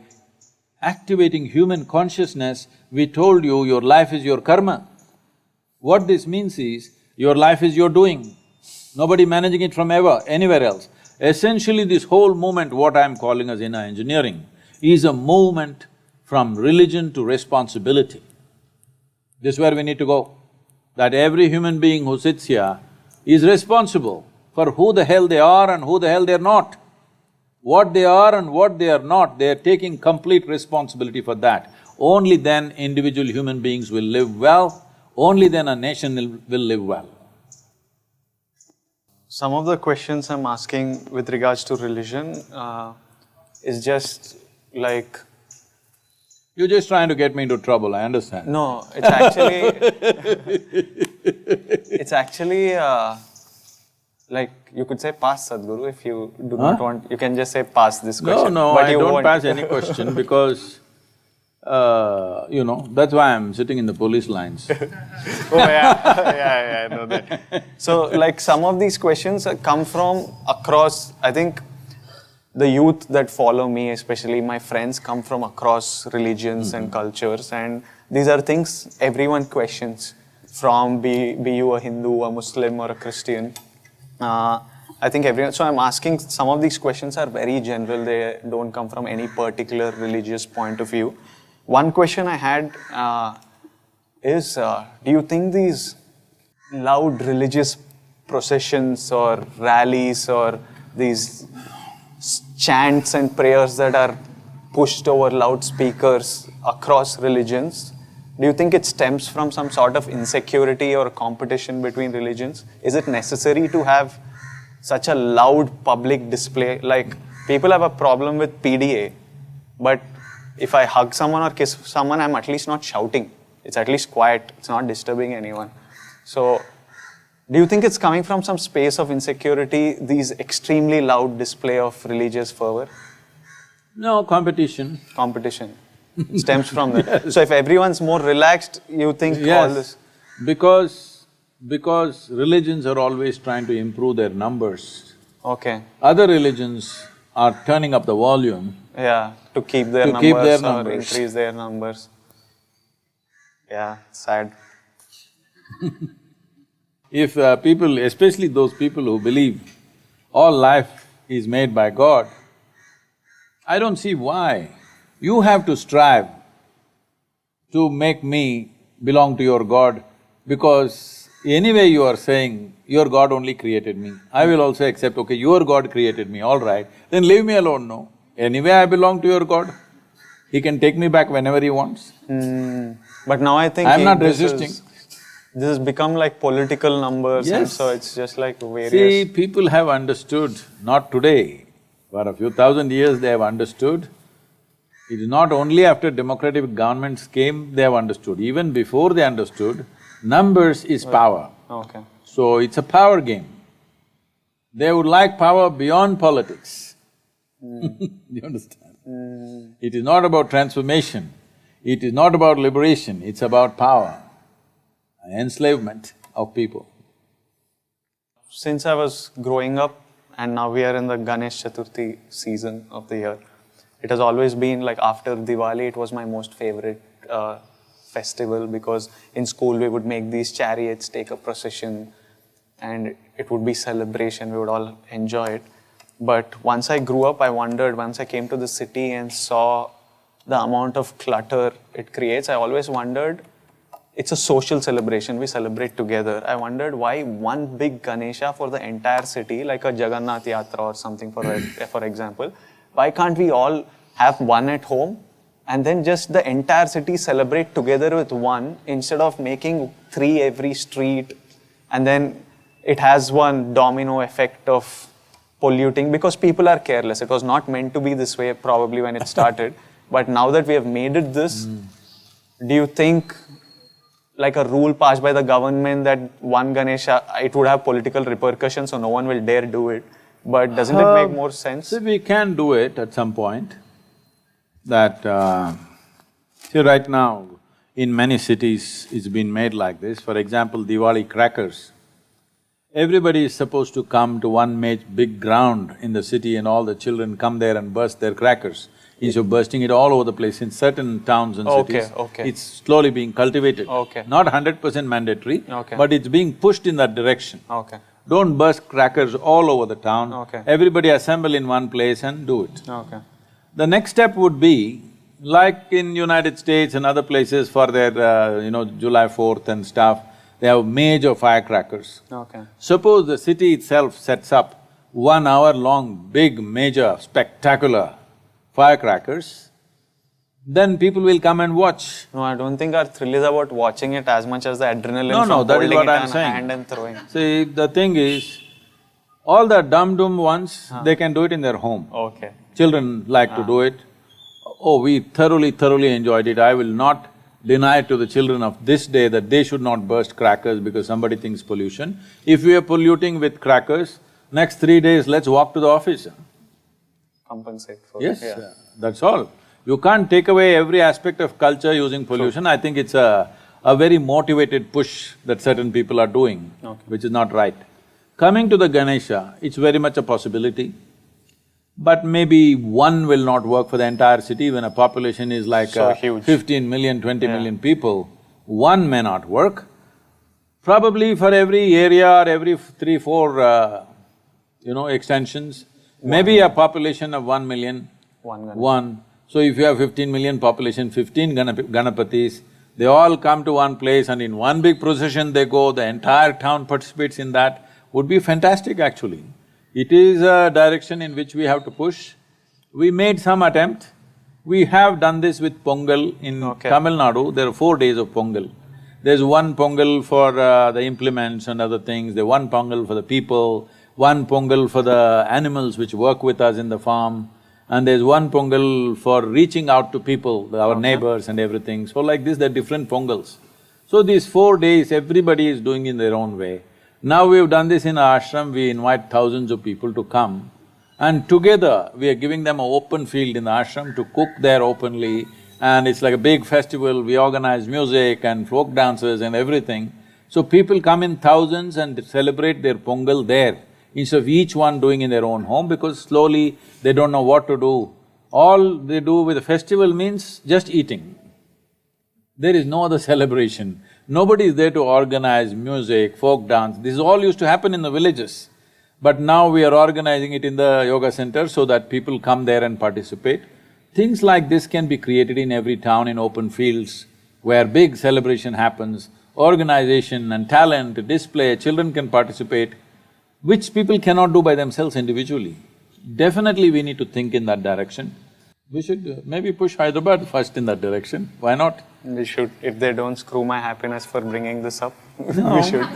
activating human consciousness. We told you your life is your karma. What this means is, your life is your doing, nobody managing it from anywhere else. Essentially this whole movement, what I'm calling as inner engineering, is a movement from religion to responsibility. This is where we need to go. That every human being who sits here is responsible for who the hell they are and who the hell they're not. What they are and what they are not, they are taking complete responsibility for that. Only then individual human beings will live well, only then a nation will live well. Some of the questions I'm asking with regards to religion is just like… You're just trying to get me into trouble, I understand. No, it's actually… it's actually like you could say pass Sadhguru if you do not want, you can just say pass this question. No, but I you don't won't. pass any question because that's why I'm sitting in the police lines. Oh yeah, I know that. So like some of these questions come from across, I think the youth that follow me, especially my friends, come from across religions and cultures, and these are things everyone questions, from be you a Hindu, a Muslim or a Christian. I think everyone… So I'm asking, some of these questions are very general, they don't come from any particular religious point of view. One question I had is, do you think these loud religious processions or rallies or these chants and prayers that are pushed over loudspeakers across religions, Do you think it stems from some sort of insecurity or competition between religions? Is it necessary to have such a loud public display? Like, people have a problem with PDA, but if I hug someone or kiss someone, I'm at least not shouting. It's at least quiet. It's not disturbing anyone. So, do you think it's coming from some space of insecurity, these extremely loud display of religious fervor? No, competition. Competition. It stems from that. Yes. So if everyone's more relaxed, you think all this... Because religions are always trying to improve their numbers. Okay. Other religions are turning up the volume. Yeah, to keep their numbers or increase their numbers. Yeah, sad. If people, especially those people who believe all life is made by God, I don't see why you have to strive to make me belong to your God, because anyway you are saying your God only created me. I will also accept, okay, your God created me, all right, then leave me alone, no. Anyway I belong to your God. He can take me back whenever he wants. But now I think… I'm not resisting. This has become like political numbers, yes. And so it's just like various… See, people have understood, not today, for a few thousand years they have understood. It is not only after democratic governments came they have understood, even before they understood, numbers is power. Okay. So it's a power game. They would like power beyond politics. You understand? It is not about transformation, it is not about liberation, it's about power, enslavement of people. Since I was growing up, and now we are in the Ganesh Chaturthi season of the year, it has always been like after Diwali, it was my most favorite festival, because in school we would make these chariots, take a procession, and it would be celebration, we would all enjoy it. But once I grew up, I wondered, once I came to the city and saw the amount of clutter it creates, I always wondered, it's a social celebration, we celebrate together. I wondered why one big Ganesha for the entire city, like a Jagannath Yatra or something for example, why can't we all have one at home and then just the entire city celebrate together with one, instead of making 3 every street, and then it has one domino effect of polluting, because people are careless. It was not meant to be this way probably when it started, but now that we have made it this, do you think like a rule passed by the government that one Ganesha, it would have political repercussions, so no one will dare do it, but doesn't it make more sense? See, we can do it at some point. That… see, right now, in many cities, it's been made like this. For example, Diwali crackers. Everybody is supposed to come to one big ground in the city, and all the children come there and burst their crackers. Instead of bursting it all over the place in certain towns and cities, it's slowly being cultivated. Not 100% mandatory, but it's being pushed in that direction. Don't burst crackers all over the town. Everybody assemble in one place and do it. The next step would be, like in United States and other places for their, July 4th and stuff, they have major firecrackers. Suppose the city itself sets up 1 hour long, big, major, spectacular firecrackers, then people will come and watch. No, I don't think our thrill is about watching it as much as the adrenaline from that is holding what it I'm in saying. hand and throwing. See, the thing is, all the dum-dum ones, they can do it in their home. Children like to do it. Oh, we thoroughly enjoyed it. I will not deny to the children of this day that they should not burst crackers because somebody thinks pollution. If we are polluting with crackers, next 3 days, let's walk to the office. Compensate for it. Yes, that's all. You can't take away every aspect of culture using pollution. I think it's a very motivated push that certain people are doing, which is not right. Coming to the Ganesha, it's very much a possibility, but maybe one will not work for the entire city. When a population is like huge. 15 million, 20 million people, one may not work. Probably for every area or every 3-4 extensions, maybe a population of 1 million, one. So if you have 15 million population, 15 Ganapatis, they all come to one place and in one big procession they go, the entire town participates in that, would be fantastic actually. It is a direction in which we have to push. We made some attempt We have done this with Pongal in Tamil Nadu, there are 4 days of Pongal. There's one Pongal for the implements and other things, there's one Pongal for the people, one Pongal for the animals which work with us in the farm, and there's one Pongal for reaching out to people, our neighbors and everything. So like this, there are different Pongals. So these 4 days, everybody is doing in their own way. Now we've done this in our ashram, we invite thousands of people to come, and together we are giving them an open field in the ashram to cook there openly, and it's like a big festival, we organize music and folk dances and everything. So people come in thousands and celebrate their Pongal there, instead of each one doing in their own home, because slowly they don't know what to do. All they do with a festival means just eating. There is no other celebration. Nobody is there to organize music, folk dance, this all used to happen in the villages. But now we are organizing it in the yoga center so that people come there and participate. Things like this can be created in every town in open fields where big celebration happens, organization and talent, display, children can participate, which people cannot do by themselves individually. Definitely we need to think in that direction. We should maybe push Hyderabad first in that direction, why not? We should, if they don't screw my happiness for bringing this up, No, we should.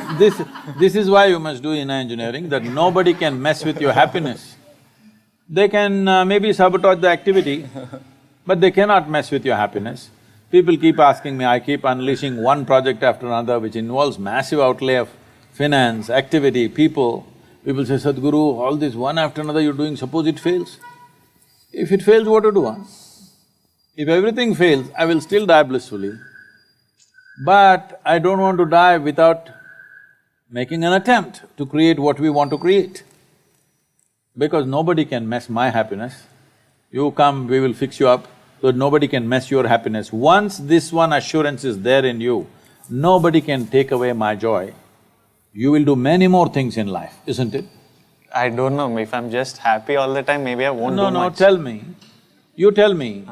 This is why you must do inner engineering, that nobody can mess with your happiness. They can maybe sabotage the activity, but they cannot mess with your happiness. People keep asking me, I keep unleashing one project after another which involves massive outlay of finance, activity, people. People say, Sadhguru, all this one after another you're doing, suppose it fails? If it fails, what to do, huh? If everything fails, I will still die blissfully. But I don't want to die without making an attempt to create what we want to create. Because nobody can mess my happiness. You come, we will fix you up, so nobody can mess your happiness. Once this one assurance is there in you, nobody can take away my joy. You will do many more things in life, isn't it? I don't know, if I'm just happy all the time, maybe I won't do much. No, tell me. You tell me,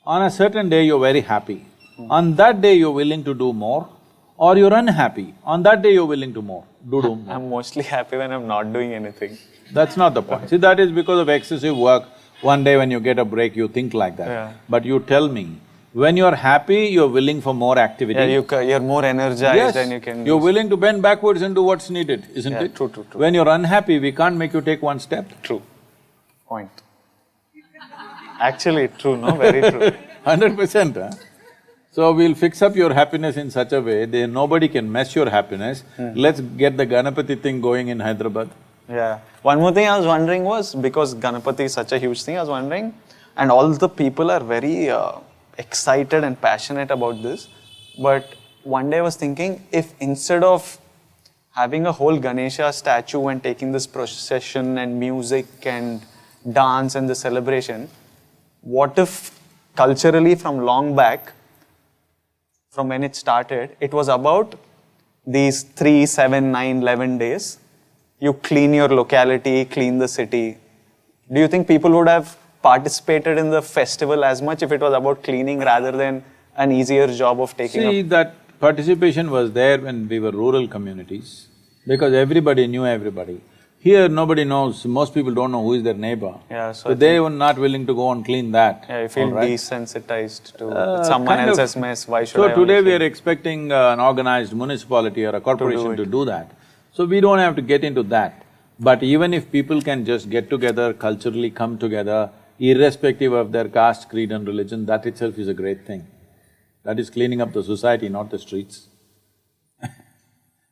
on a certain day you're very happy. On that day you're willing to do more, or you're unhappy, on that day you're willing to do more. I'm mostly happy when I'm not doing anything. That's not the point. See, that is because of excessive work. One day when you get a break, you think like that. Yeah. But you tell me, when you're happy, you're willing for more activity. Yeah, you're more energized and you can… You're willing to bend backwards and do what's needed, isn't it? True. When you're unhappy, we can't make you take one step. True. Point. Actually, true, no? Very true. 100%, huh? So we'll fix up your happiness in such a way that nobody can mess your happiness. Let's get the Ganapati thing going in Hyderabad. Yeah. One more thing I was wondering was, because Ganapati is such a huge thing, I was wondering, and all the people are very excited and passionate about this, but one day I was thinking, if instead of having a whole Ganesha statue and taking this procession and music and dance and the celebration, what if culturally from long back, from when it started, it was about these 3, 7, 9, 11 days, you clean your locality, clean the city. Do you think people would have participated in the festival as much if it was about cleaning rather than an easier job of taking See, up? that participation was there when we were rural communities, because everybody knew everybody. Here, nobody knows, most people don't know who is their neighbor. Yeah, so So they were not willing to go and clean that. Yeah, you feel all right? desensitized to someone kind of. else's mess, why should I So only today we clean? are expecting an organized municipality or a corporation to do that. So we don't have to get into that. But even if people can just get together, culturally come together, irrespective of their caste, creed and religion, that itself is a great thing. That is cleaning up the society, not the streets.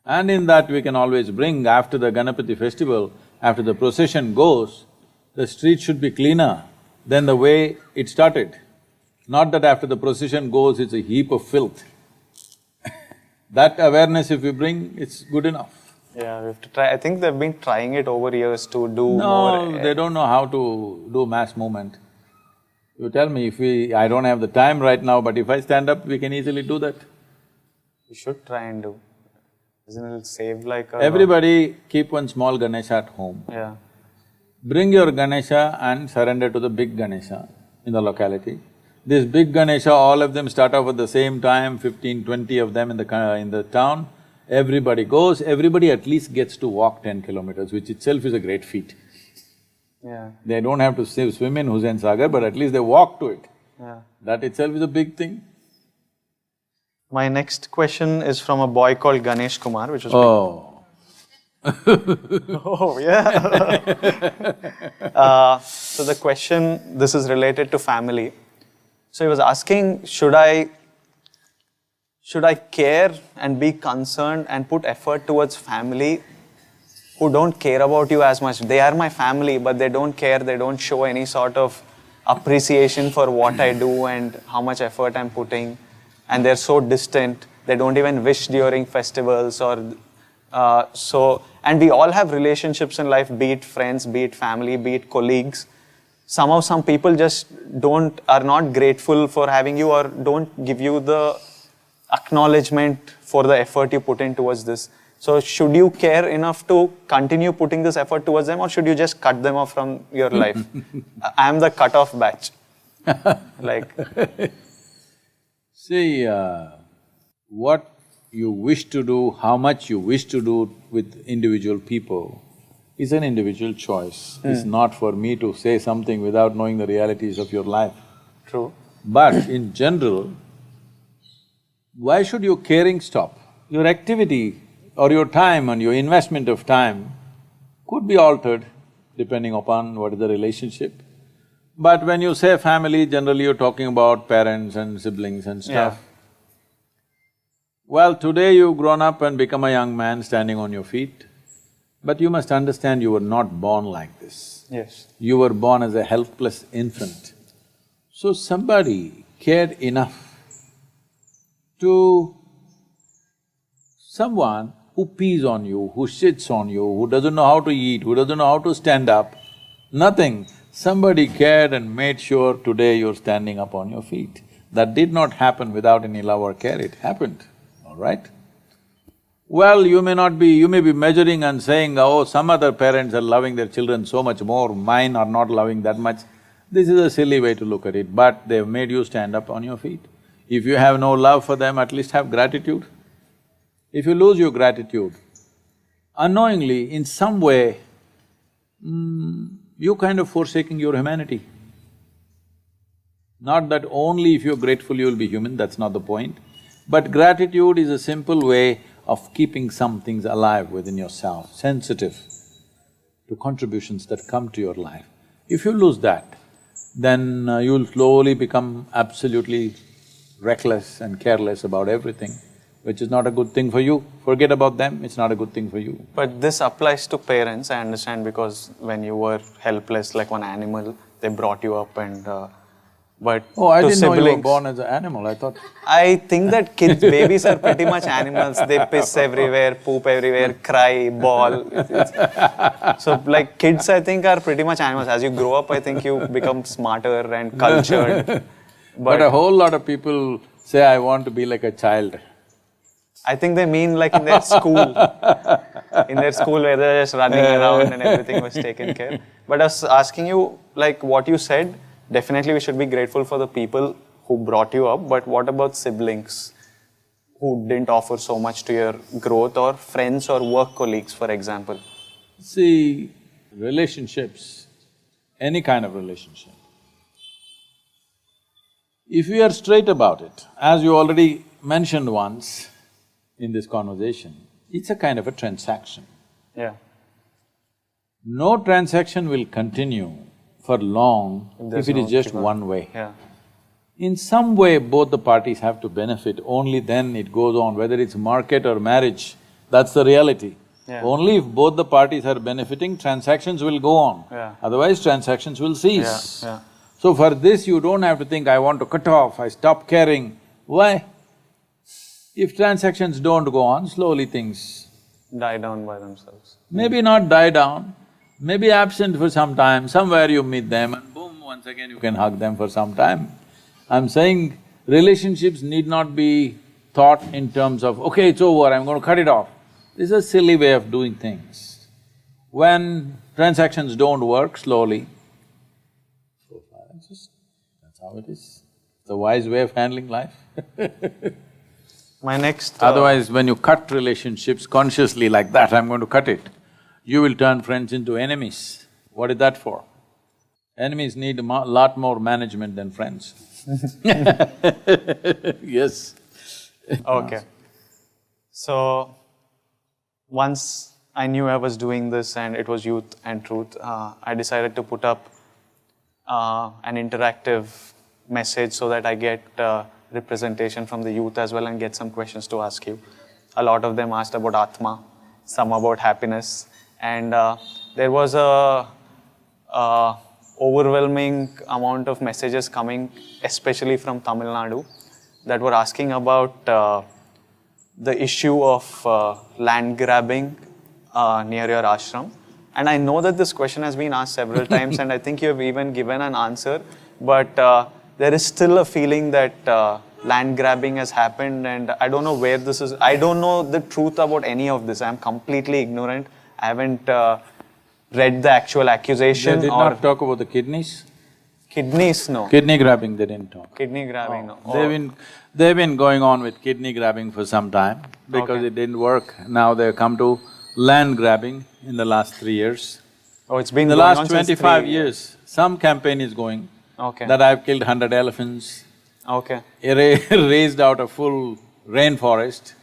And in that we can always bring, after the Ganapati festival, after the procession goes, the street should be cleaner than the way it started. Not that after the procession goes, it's a heap of filth. That awareness if we bring, it's good enough. Yeah, we have to try. I think they've been trying it over years to do more… No, they don't know how to do mass movement. You tell me, I don't have the time right now, but if I stand up, we can easily do that. We should try and do. Isn't it save like a… Everybody keep one small Ganesha at home. Yeah. Bring your Ganesha and surrender to the big Ganesha in the locality. This big Ganesha, all of them start off at the same time, 15, 20 of them in the town. Everybody goes, everybody at least gets to walk 10 kilometers, which itself is a great feat. Yeah. They don't have to swim in Hussain Sagar, but at least they walk to it. That itself is a big thing. My next question is from a boy called Ganesh Kumar, which was Oh, oh yeah. So the question, this is related to family. So he was asking, should I care and be concerned and put effort towards family who don't care about you as much? They are my family, but they don't care. They don't show any sort of appreciation for what I do and how much effort I'm putting. And they're so distant. They don't even wish during festivals or and we all have relationships in life, be it friends, be it family, be it colleagues. Somehow some people just are not grateful for having you or don't give you the acknowledgement for the effort you put in towards this. So should you care enough to continue putting this effort towards them, or should you just cut them off from your life? I am the cut-off batch. Like, see, what you wish to do, how much you wish to do with individual people is an individual choice. It's not for me to say something without knowing the realities of your life. True. But in general, why should your caring stop? Your activity or your time and your investment of time could be altered depending upon what is the relationship. But when you say family, generally you're talking about parents and siblings and stuff. Yeah. Well, today you've grown up and become a young man standing on your feet, but you must understand you were not born like this. Yes. You were born as a helpless infant. So somebody cared enough to someone who pees on you, who sits on you, who doesn't know how to eat, who doesn't know how to stand up, nothing. Somebody cared and made sure today you're standing up on your feet. That did not happen without any love or care, it happened, all right? Well, you may be measuring and saying, oh, some other parents are loving their children so much more, mine are not loving that much. This is a silly way to look at it, but they've made you stand up on your feet. If you have no love for them, at least have gratitude. If you lose your gratitude, unknowingly, in some way, you're kind of forsaking your humanity. Not that only if you're grateful you'll be human, that's not the point. But gratitude is a simple way of keeping some things alive within yourself, sensitive to contributions that come to your life. If you lose that, then you'll slowly become absolutely reckless and careless about everything, which is not a good thing for you. Forget about them, it's not a good thing for you. But this applies to parents, I understand, because when you were helpless like one animal, they brought you up and… but Oh, I to didn't siblings, know you were born as an animal, I thought… I think that babies are pretty much animals. They piss everywhere, poop everywhere, cry, bawl. So like kids, I think, are pretty much animals. As you grow up, I think you become smarter and cultured. But a whole lot of people say, I want to be like a child. I think they mean like in their school. In their school where they're just running around and everything was taken care. But I was asking you, like what you said, definitely we should be grateful for the people who brought you up, but what about siblings who didn't offer so much to your growth, or friends or work colleagues, for example? See, relationships, any kind of relationship, if we are straight about it, as you already mentioned once in this conversation, it's a kind of a transaction. Yeah. No transaction will continue for long if it is just one way. Yeah. In some way, both the parties have to benefit, only then it goes on, whether it's market or marriage, that's the reality. Yeah. Only if both the parties are benefiting, transactions will go on. Yeah. Otherwise, transactions will cease. Yeah. So for this, you don't have to think, I want to cut off, I stop caring. Why? If transactions don't go on, slowly things Die down by themselves. maybe not die down, maybe absent for some time, somewhere you meet them and boom, once again you can hug them for some time. I'm saying relationships need not be thought in terms of, okay, it's over, I'm going to cut it off. This is a silly way of doing things. When transactions don't work, slowly, so far, that's how it is. It's a wise way of handling life. My next… Otherwise, when you cut relationships consciously like that, I'm going to cut it, you will turn friends into enemies. What is that for? Enemies need a lot more management than friends. Yes. Okay. So, once I knew I was doing this and it was youth and truth, I decided to put up an interactive message so that I get representation from the youth as well and get some questions to ask you. A lot of them asked about Atma, some about happiness, and there was a overwhelming amount of messages coming, especially from Tamil Nadu, that were asking about the issue of land grabbing near your ashram. And I know that this question has been asked several times, and I think you have even given an answer, but there is still a feeling that land grabbing has happened, and I don't know where this is. I don't know the truth about any of this. I'm completely ignorant. I haven't read the actual accusation. They did not talk about the kidneys? Kidneys, no. Kidney grabbing, they didn't talk. Kidney grabbing, no. They've been going on with kidney grabbing for some time because it didn't work. Now they've come to land grabbing in the last 3 years. Oh, it's been In the going on last since 25 3 years, some campaign is going Okay. that I've killed 100 elephants, Okay. raised out a full rainforest.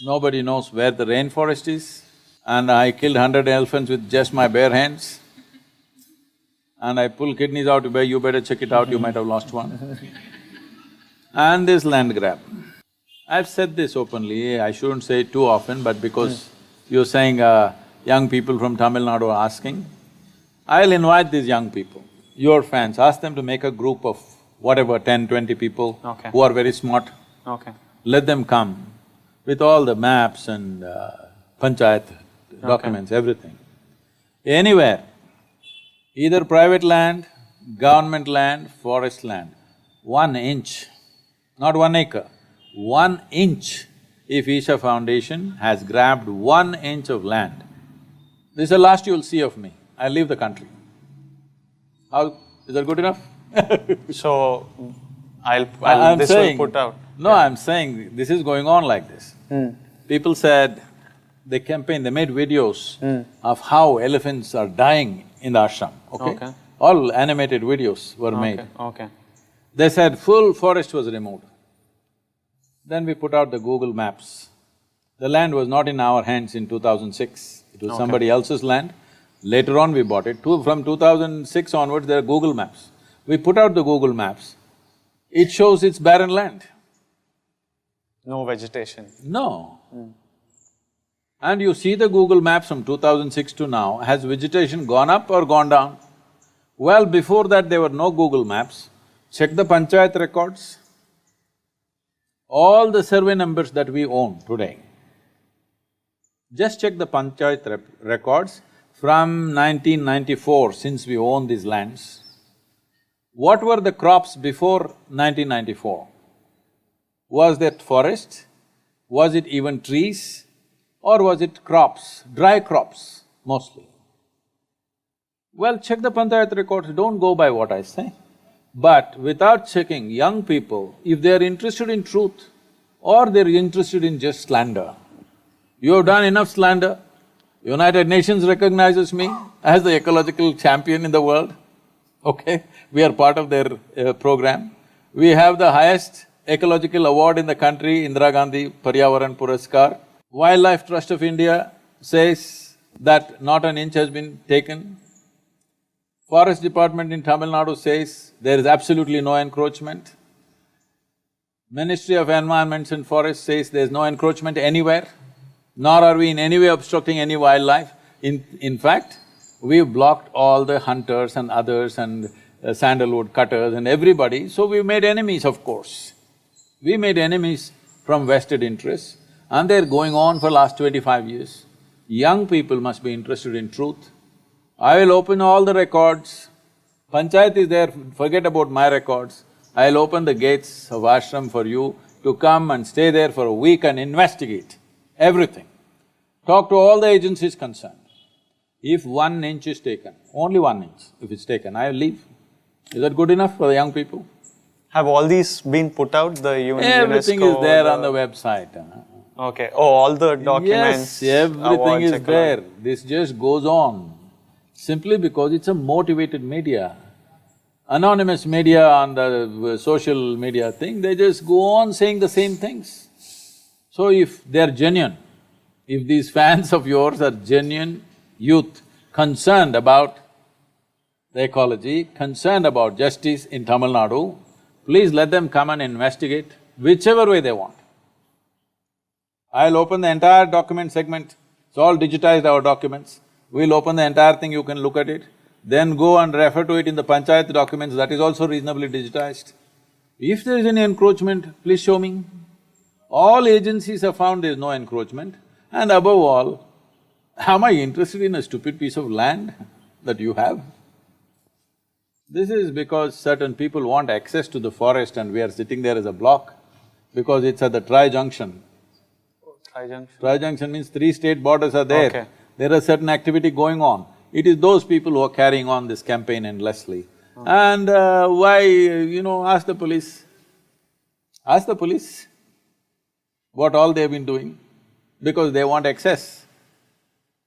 Nobody knows where the rainforest is, and I killed 100 elephants with just my bare hands. And I pull kidneys out, you better check it out, you might have lost one. And this land grab. I've said this openly, I shouldn't say it too often, but because you're saying young people from Tamil Nadu are asking, I'll invite these young people, your fans, ask them to make a group of whatever, 10, 20 people who are very smart. Okay. Let them come with all the maps and panchayat documents, everything. Anywhere, either private land, government land, forest land, 1 inch, not 1 acre, 1 inch, if Isha Foundation has grabbed 1 inch of land, this is the last you'll see of me, I'll leave the country. How… is that good enough? So, I'm this saying… will put out… No, I'm saying this is going on like this. People said, they campaigned, they made videos of how elephants are dying in the ashram, okay? All animated videos were made. Okay. They said full forest was removed. Then we put out the Google Maps. The land was not in our hands in 2006, it was somebody else's land. Later on we bought it. From 2006 onwards, there are Google Maps. We put out the Google Maps, it shows it's barren land. No vegetation. No. And you see the Google Maps from 2006 to now, has vegetation gone up or gone down? Well, before that there were no Google Maps. Check the panchayat records. All the survey numbers that we own today, just check the panchayat records from 1994, since we own these lands. What were the crops before 1994? Was that forest? Was it even trees? Or was it crops, dry crops mostly? Well, check the panchayat records, don't go by what I say. But without checking, young people, if they're interested in truth or they're interested in just slander, you have done enough slander. United Nations recognizes me as the ecological champion in the world, okay? We are part of their program. We have the highest ecological award in the country, Indira Gandhi Paryavaran Puraskar. Wildlife Trust of India says that not an inch has been taken. Forest Department in Tamil Nadu says there is absolutely no encroachment. Ministry of Environment and Forests says there is no encroachment anywhere, nor are we in any way obstructing any wildlife. In fact, we've blocked all the hunters and others and sandalwood cutters and everybody, so we've made enemies, of course. We made enemies from vested interests, and they're going on for last 25 years. Young people must be interested in truth. I will open all the records. Panchayat is there, forget about my records. I'll open the gates of ashram for you to come and stay there for a week and investigate everything. Talk to all the agencies concerned. If 1 inch is taken, only 1 inch, if it's taken, I'll leave. Is that good enough for the young people? Have all these been put out, the UNESCO? Everything is there on the website. Okay, oh, all the documents… Yes, everything awards, is etc. there. This just goes on simply because it's a motivated media. anonymous media on the social media thing, they just go on saying the same things. So if they're genuine, if these fans of yours are genuine youth concerned about the ecology, concerned about justice in Tamil Nadu, please let them come and investigate whichever way they want. I'll open the entire document segment, it's all digitized, our documents. We'll open the entire thing, you can look at it. Then go and refer to it in the panchayat documents, that is also reasonably digitized. If there is any encroachment, please show me. All agencies have found there is no encroachment. And above all, am I interested in a stupid piece of land that you have? This is because certain people want access to the forest and we are sitting there as a block because it's at the tri-junction. Tri-junction? Tri-junction means three state borders are there. Okay. There is certain activity going on. It is those people who are carrying on this campaign endlessly. And why, ask the police. Ask the police what all they've been doing, because they want access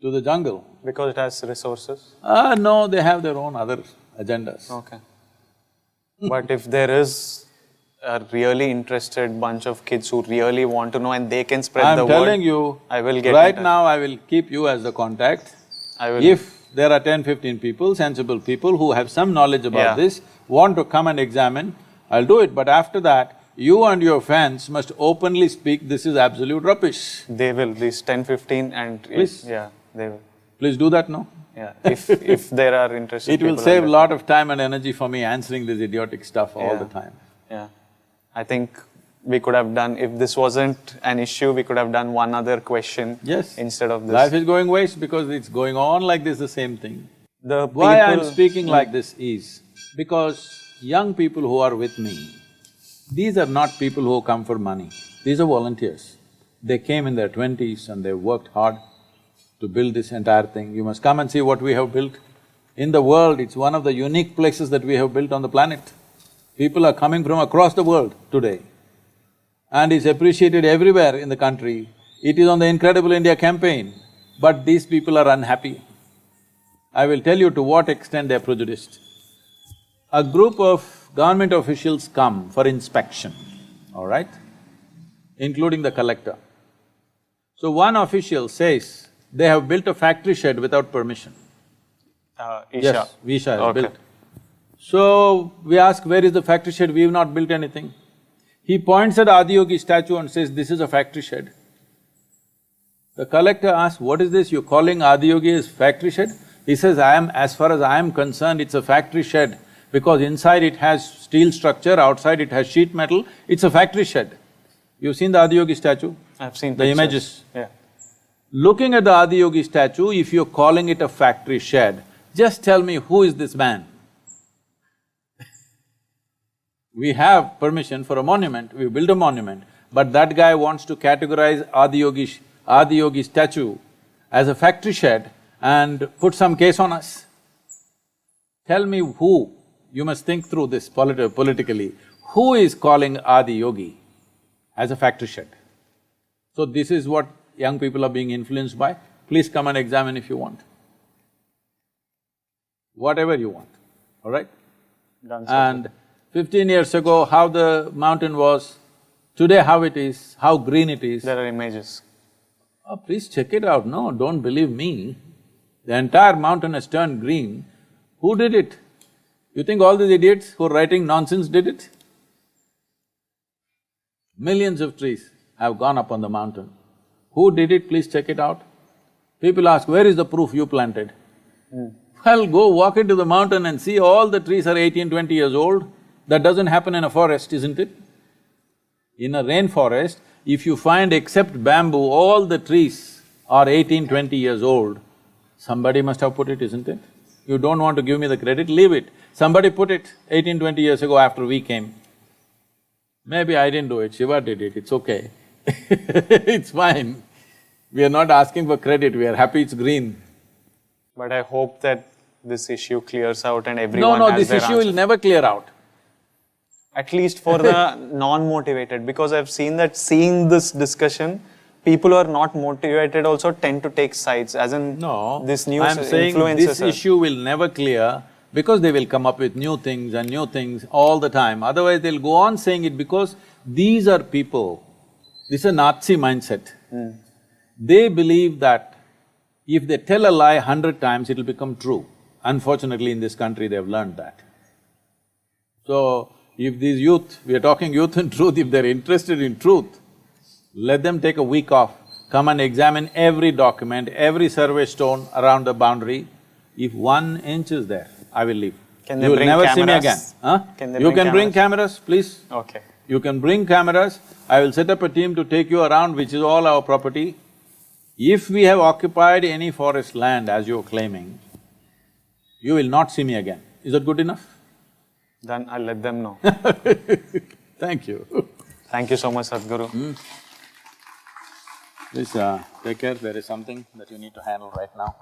to the jungle. Because it has resources? No, they have their own other agendas. Okay. But if there is a really interested bunch of kids who really want to know and they can spread the word… I'm telling you, I will get right now I will keep you as the contact. I will… If there are 10-15 people, sensible people who have some knowledge about this, want to come and examine, I'll do it. But after that, you and your fans must openly speak, this is absolute rubbish. They will, these 10-15 and… Please. Yeah, they will. Please do that, no? Yeah, if there are interested It will people save a and… lot of time and energy for me answering this idiotic stuff all the time. Yeah. I think we could have done… If this wasn't an issue, we could have done one other question instead of this. Life is going waste because it's going on like this, the same thing. The Why I'm speaking like this is because young people who are with me, these are not people who come for money, these are volunteers. They came in their 20s and they worked hard to build this entire thing. You must come and see what we have built. In the world, it's one of the unique places that we have built on the planet. People are coming from across the world today and it's appreciated everywhere in the country. It is on the Incredible India campaign, but these people are unhappy. I will tell you to what extent they're prejudiced. A group of government officials come for inspection, all right, including the collector. So one official says, they have built a factory shed without permission. Isha. Yes, Isha has built. So we ask, where is the factory shed? We have not built anything. He points at Adiyogi statue and says, this is a factory shed. The collector asks, what is this, you're calling Adiyogi as factory shed? He says, as far as I am concerned, it's a factory shed because inside it has steel structure, outside it has sheet metal, it's a factory shed. You've seen the Adiyogi statue? I've seen the pictures. images. Yeah. Looking at the Adiyogi statue, if you're calling it a factory shed, just tell me who is this man? We have permission for a monument, we build a monument, but that guy wants to categorize Adiyogi statue as a factory shed and put some case on us. Tell me who, you must think through this politically, who is calling Adiyogi as a factory shed? So this is what young people are being influenced by. Please come and examine if you want. Whatever you want, all right? Done, and 15 years ago, how the mountain was, today how it is, how green it is. There are images. Oh, please check it out. No, don't believe me. The entire mountain has turned green. Who did it? You think all these idiots who are writing nonsense did it? Millions of trees have gone up on the mountain. Who did it? Please check it out. People ask, where is the proof you planted? Well, go walk into the mountain and see all the trees are 18, 20 years old. That doesn't happen in a forest, isn't it? In a rainforest, if you find except bamboo, all the trees are 18, 20 years old, somebody must have put it, isn't it? You don't want to give me the credit, leave it. Somebody put it 18, 20 years ago after we came. Maybe I didn't do it, Shiva did it, it's okay. It's fine. We are not asking for credit, we are happy it's green. But I hope that this issue clears out and everyone has this their issue answer. will never clear out. At least for the non-motivated, because I've seen that seeing this discussion, people who are not motivated also tend to take sides, as in this news I'm saying influences this issue will never clear because they will come up with new things and new things all the time. Otherwise, they'll go on saying it because these are people, this is a Nazi mindset. They believe that if they tell a lie 100 times, it'll become true. Unfortunately, in this country, they've learned that. So, if these youth, we are talking youth and truth, if they're interested in truth, let them take a week off, come and examine every document, every survey stone around the boundary. If 1 inch is there, I will leave. Can they You will bring never see me cameras? again. Huh? Can they You bring can bring cameras, please. Okay. You can bring cameras, I will set up a team to take you around, which is all our property. If we have occupied any forest land, as you are claiming, you will not see me again. Is that good enough? Then I'll let them know. Thank you. Thank you so much, Sadhguru. Please take care, there is something that you need to handle right now.